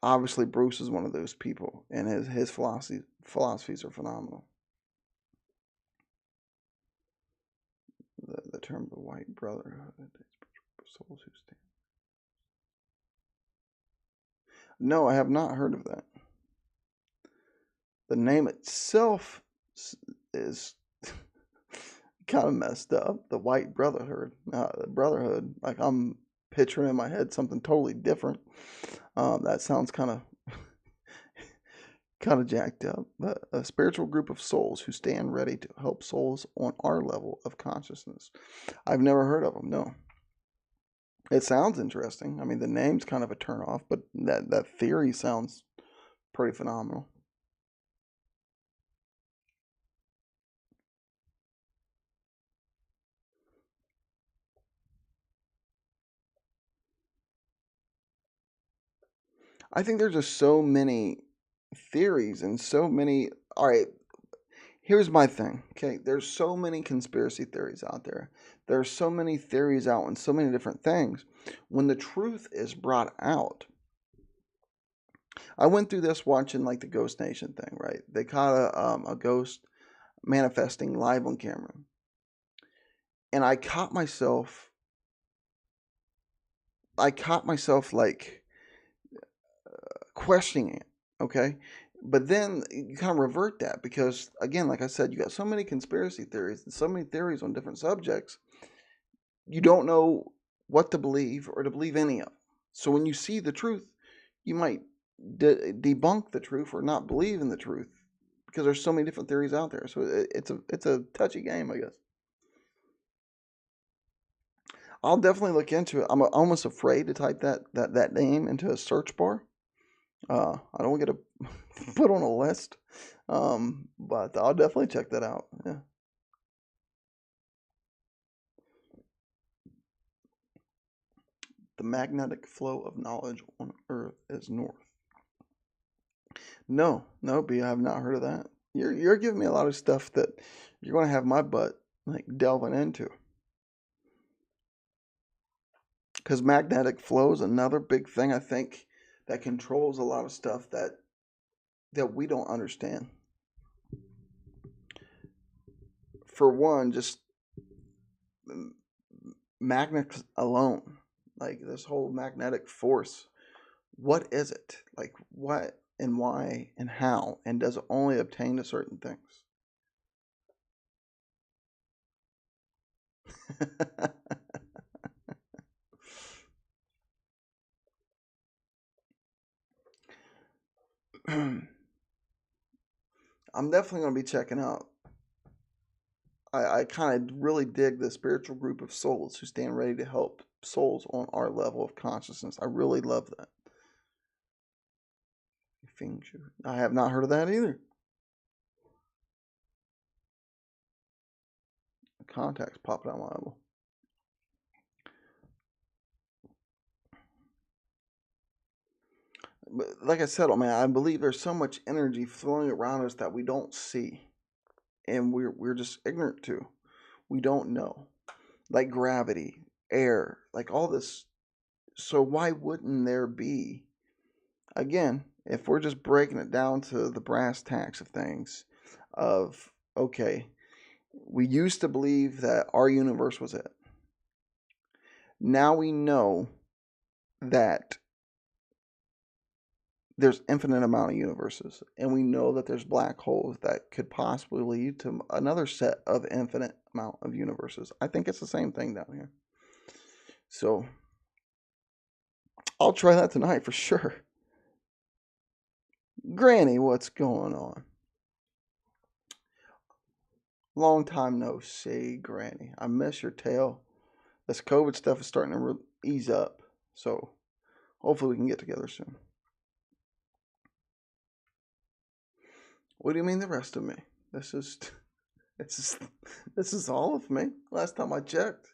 obviously Bruce is one of those people, and his philosophies are phenomenal. The term the white brotherhood, souls who stand. No, I have not heard of that. The name itself is kind of messed up. The White Brotherhood. Brotherhood. Like I'm picturing in my head something totally different. That sounds kind of jacked up. But a spiritual group of souls who stand ready to help souls on our level of consciousness. I've never heard of them. No. It sounds interesting. I mean, the name's kind of a turnoff, but that theory sounds pretty phenomenal. I think there's just so many theories and so many. All right, here's my thing. Okay, there's so many conspiracy theories out there. There's so many theories out on so many different things. When the truth is brought out, I went through this watching like the Ghost Nation thing, right? They caught a ghost manifesting live on camera, and I caught myself like questioning it. Okay. But then you kind of revert that because, again, like I said, you got so many conspiracy theories and so many theories on different subjects, you don't know what to believe or to believe any of them. So when you see the truth, you might debunk the truth or not believe in the truth because there's so many different theories out there. So it's a touchy game, I guess. I'll definitely look into it. I'm almost afraid to type that name into a search bar. I don't get put on a list, but I'll definitely check that out. Yeah. The magnetic flow of knowledge on Earth is north. No, no, B, I have not heard of that. You're giving me a lot of stuff that you're going to have my butt like delving into. Because magnetic flow is another big thing I think that controls a lot of stuff that we don't understand. For one, just magnets alone, like this whole magnetic force. What is it? Like what and why and how? And does it only obtain to certain things? I'm definitely going to be checking out. I kind of really dig the spiritual group of souls who stand ready to help souls on our level of consciousness. I really love that. I have not heard of that either. Contacts popping out my eyeball. But like I said, man, I believe there's so much energy flowing around us that we don't see, and we're just ignorant to. We don't know, like gravity, air, like all this. So why wouldn't there be? Again, if we're just breaking it down to the brass tacks of things, of okay, we used to believe that our universe was it. Now we know that there's infinite amount of universes, and we know that there's black holes that could possibly lead to another set of infinite amount of universes. I think it's the same thing down here. So I'll try that tonight for sure. Granny, what's going on? Long time no see, Granny. I miss your tail. This COVID stuff is starting to ease up, so hopefully we can get together soon. What do you mean the rest of me? This is this is this is all of me. Last time I checked,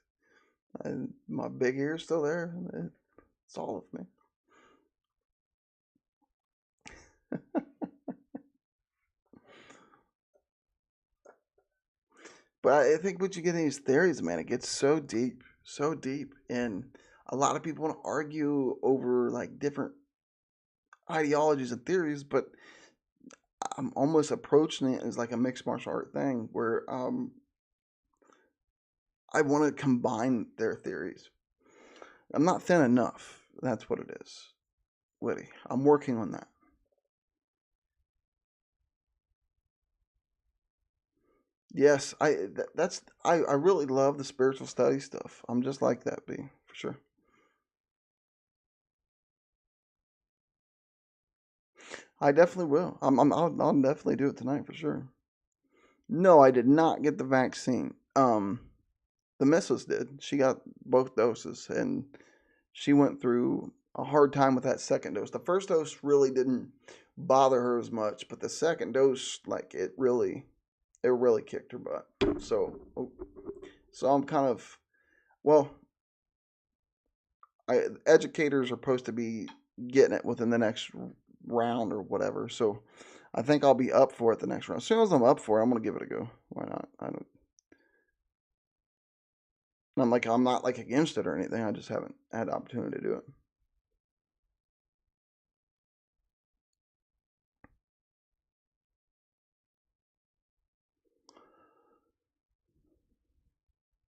my big ear's still there. It's all of me. But I think what you get in these theories, man, it gets so deep, and a lot of people want to argue over like different ideologies and theories, but I'm almost approaching it as like a mixed martial art thing where I want to combine their theories. I'm not thin enough. That's what it is. Witty. I'm working on that. Yes, I really love the spiritual study stuff. I'm just like that, B, for sure. I definitely will. I'll definitely do it tonight for sure. No, I did not get the vaccine. The missus did. She got both doses, and she went through a hard time with that second dose. The first dose really didn't bother her as much, but the second dose, like it really kicked her butt. So I'm kind of, well, educators are supposed to be getting it within the next round or whatever. So I think I'll be up for it the next round. As soon as I'm up for it, I'm gonna give it a go. Why not? I don't. I'm not like against it or anything. I just haven't had the opportunity to do it.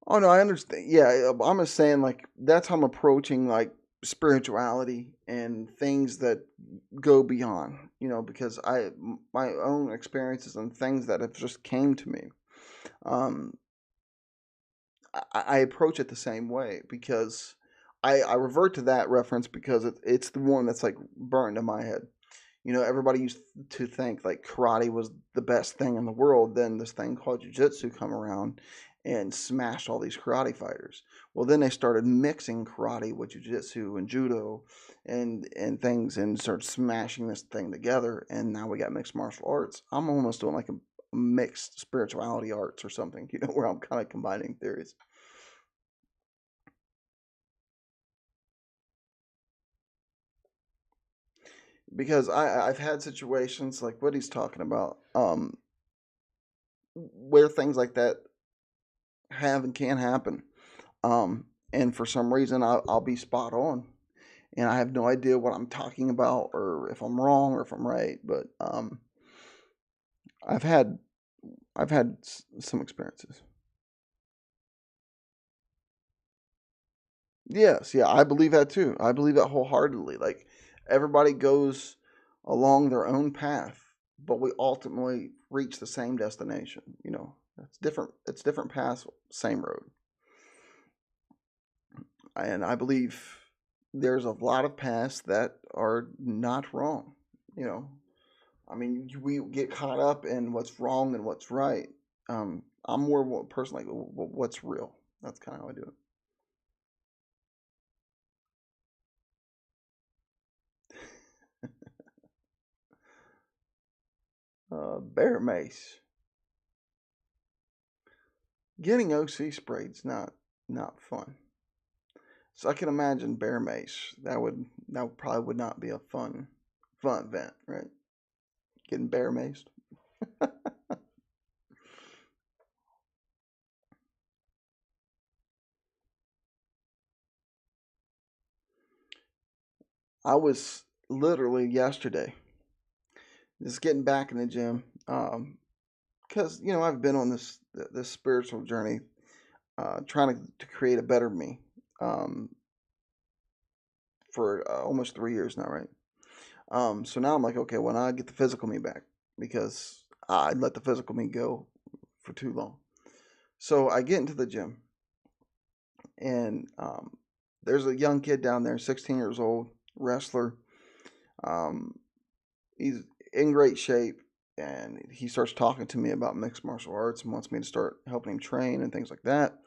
Oh no, I understand. Yeah, I'm just saying like that's how I'm approaching like spirituality and things that go beyond, because my own experiences and things that have just came to me. Um, I approach it the same way because I revert to that reference because it's the one that's like burned in my head. Everybody used to think like karate was the best thing in the world. Then this thing called jiu-jitsu come around and smashed all these karate fighters. Well, then they started mixing karate with jiu-jitsu and judo and things and started smashing this thing together. And now we got mixed martial arts. I'm almost doing like a mixed spirituality arts or something, where I'm kind of combining theories. Because I've had situations like what he's talking about, where things like that have and can happen. And for some reason, I'll be spot on, and I have no idea what I'm talking about or if I'm wrong or if I'm right. But I've had I've had some experiences. Yes, yeah, I believe that too. I believe that wholeheartedly. Like everybody goes along their own path, but we ultimately reach the same destination. It's different. It's different paths, same road. And I believe there's a lot of paths that are not wrong. You know, I mean, we get caught up in what's wrong and what's right. I'm more of a person like what's real. That's kind of how I do it. Bear mace. Getting OC sprayed's not fun. So I can imagine bear mace. That probably would not be a fun event, right? Getting bear maced. I was literally yesterday just getting back in the gym, because I've been on this spiritual journey, trying to create a better me, um, for almost 3 years now, right? So now I'm like, okay, when I get the physical me back, because I let the physical me go for too long. So I get into the gym, and there's a young kid down there, 16 years old, wrestler. Um, he's in great shape, and he starts talking to me about mixed martial arts and wants me to start helping him train and things like that.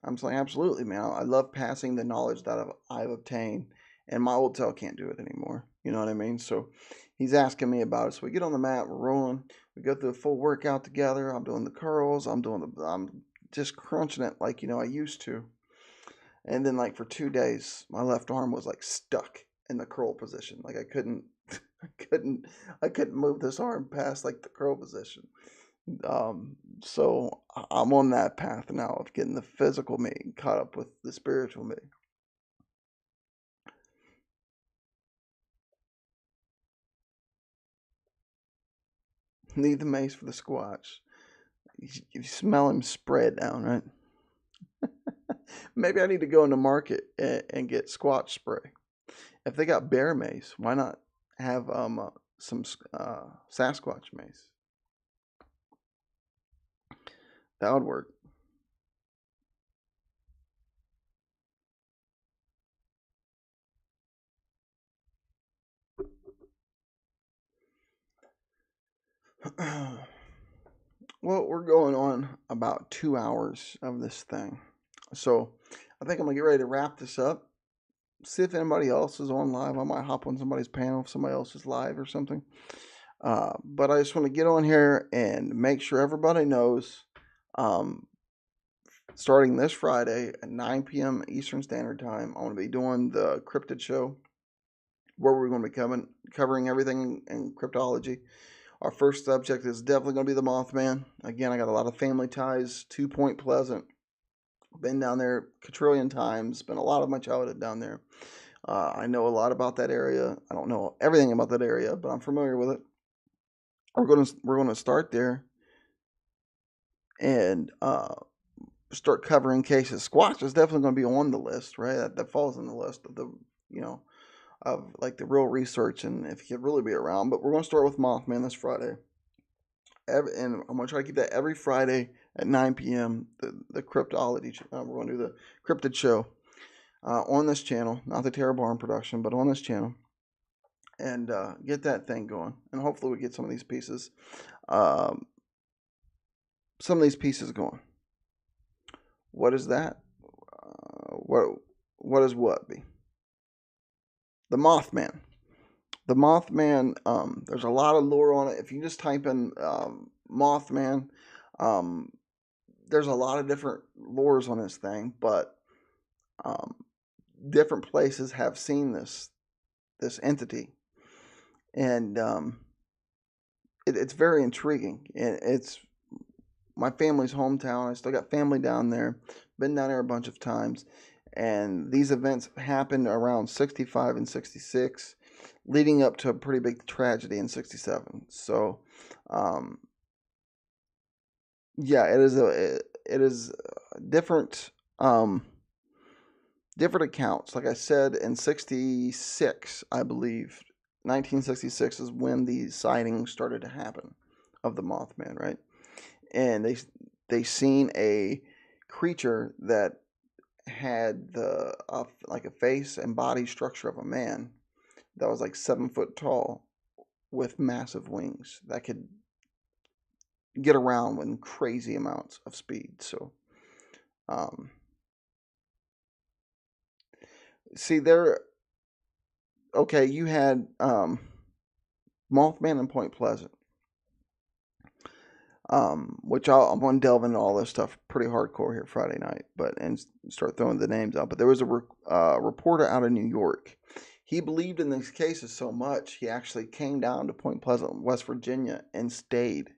I'm just like, absolutely, man. I love passing the knowledge that I've obtained, and my old self can't do it anymore. You know what I mean? So he's asking me about it. So we get on the mat, we're rolling, we go through a full workout together. I'm doing the curls, I'm just crunching it like I used to. And then like for 2 days, my left arm was like stuck in the curl position. Like I couldn't, I couldn't, I couldn't move this arm past like the curl position. So I'm on that path now of getting the physical me caught up with the spiritual me. Need the mace for the squats. You smell him spread down, right? Maybe I need to go in the market and get squat spray. If they got bear mace, why not have some Sasquatch mace? That would work. Well, we're going on about 2 hours of this thing. So I think I'm going to get ready to wrap this up. See if anybody else is on live. I might hop on somebody's panel if somebody else is live or something. But I just want to get on here and make sure everybody knows, um, starting this Friday at 9 p.m. Eastern Standard Time, I'm going to be doing the Cryptid show where we're going to be covering everything in cryptology. Our first subject is definitely going to be the Mothman. Again, I got a lot of family ties to Point Pleasant. Been down there a quadrillion times. Spent a lot of my childhood down there. I know a lot about that area. I don't know everything about that area, but I'm familiar with it. We're gonna start there and start covering cases. Squatch is definitely going to be on the list, right? That falls on the list of the you know of like the real research and if he could really be around. But we're going to start with Mothman this Friday. And I'm going to try to keep that every Friday at 9 p.m. The cryptology. We're going to do the cryptid show on this channel, not the Terror Barn production, but on this channel, and get that thing going. And hopefully we get some of these pieces, um, going. What is that? What is what be? The Mothman. The Mothman, there's a lot of lore on it. If you just type in Mothman, um, there's a lot of different lores on this thing, but um, different places have seen this entity, and it's very intriguing. It's my family's hometown. I still got family down there. Been down there a bunch of times, and these events happened around 65 and 66, leading up to a pretty big tragedy in 67. So, um, yeah, it is different different accounts. Like I said, in 66, I believe 1966 is when the sightings started to happen of the Mothman, right? And they seen a creature that had the like a face and body structure of a man that was like 7 foot tall with massive wings that could get around with crazy amounts of speed. So, um, see there. Okay, you had Mothman and Point Pleasant, which I'm going to delve into all this stuff pretty hardcore here Friday night, and start throwing the names out. But there was a reporter out of New York. He believed in these cases so much, he actually came down to Point Pleasant, West Virginia, and stayed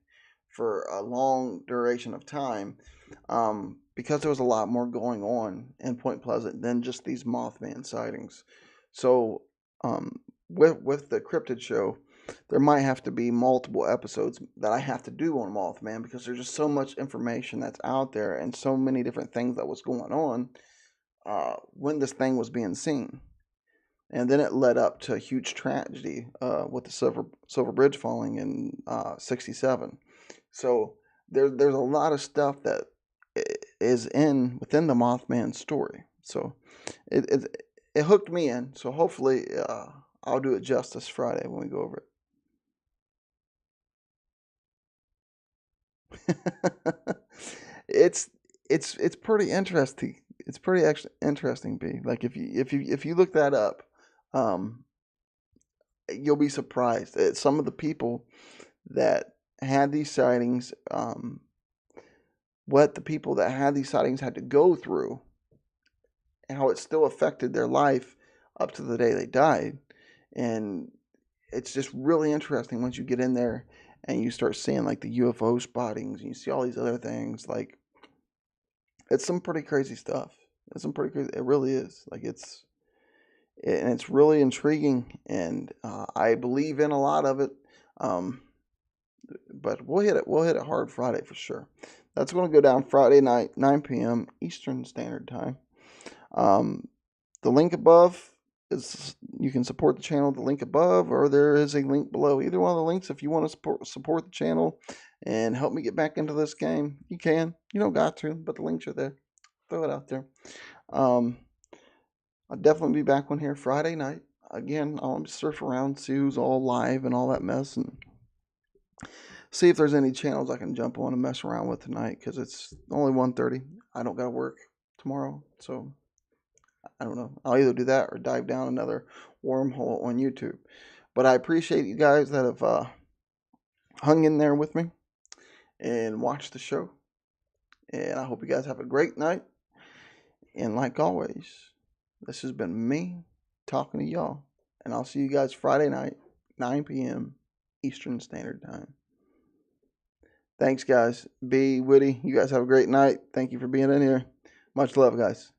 for a long duration of time, because there was a lot more going on in Point Pleasant than just these Mothman sightings. So, with the Cryptid show, there might have to be multiple episodes that I have to do on Mothman because there's just so much information that's out there and so many different things that was going on when this thing was being seen. And then it led up to a huge tragedy with the Silver Bridge falling in 67. So there's a lot of stuff that is within the Mothman story. So it hooked me in. So hopefully I'll do it justice Friday when we go over it. It's pretty interesting. It's pretty interesting, B. Like if you look that up, um, you'll be surprised at some of the people that had these sightings, what the people that had these sightings had to go through, and how it still affected their life up to the day they died. And it's just really interesting once you get in there and you start seeing like the UFO spottings and you see all these other things. Like, it's some pretty crazy stuff. It's some pretty crazy. It really is. Like, and it's really intriguing, and I believe in a lot of it. But we'll hit it. We'll hit it hard Friday for sure. That's going to go down Friday night, 9 p.m. Eastern Standard Time. The link above you can support the channel, the link above, or there is a link below. Either one of the links, if you want to support the channel and help me get back into this game, you can. You don't got to, but the links are there. Throw it out there. I'll definitely be back on here Friday night. Again, I'll surf around, see who's all live and all that mess, and see if there's any channels I can jump on and mess around with tonight, because it's only 1:30. I don't got to work tomorrow, so I don't know. I'll either do that or dive down another wormhole on YouTube. But I appreciate you guys that have hung in there with me and watched the show. And I hope you guys have a great night. And like always, this has been me talking to y'all. And I'll see you guys Friday night, 9 p.m. Eastern Standard Time. Thanks, guys. Be witty. You guys have a great night. Thank you for being in here. Much love, guys.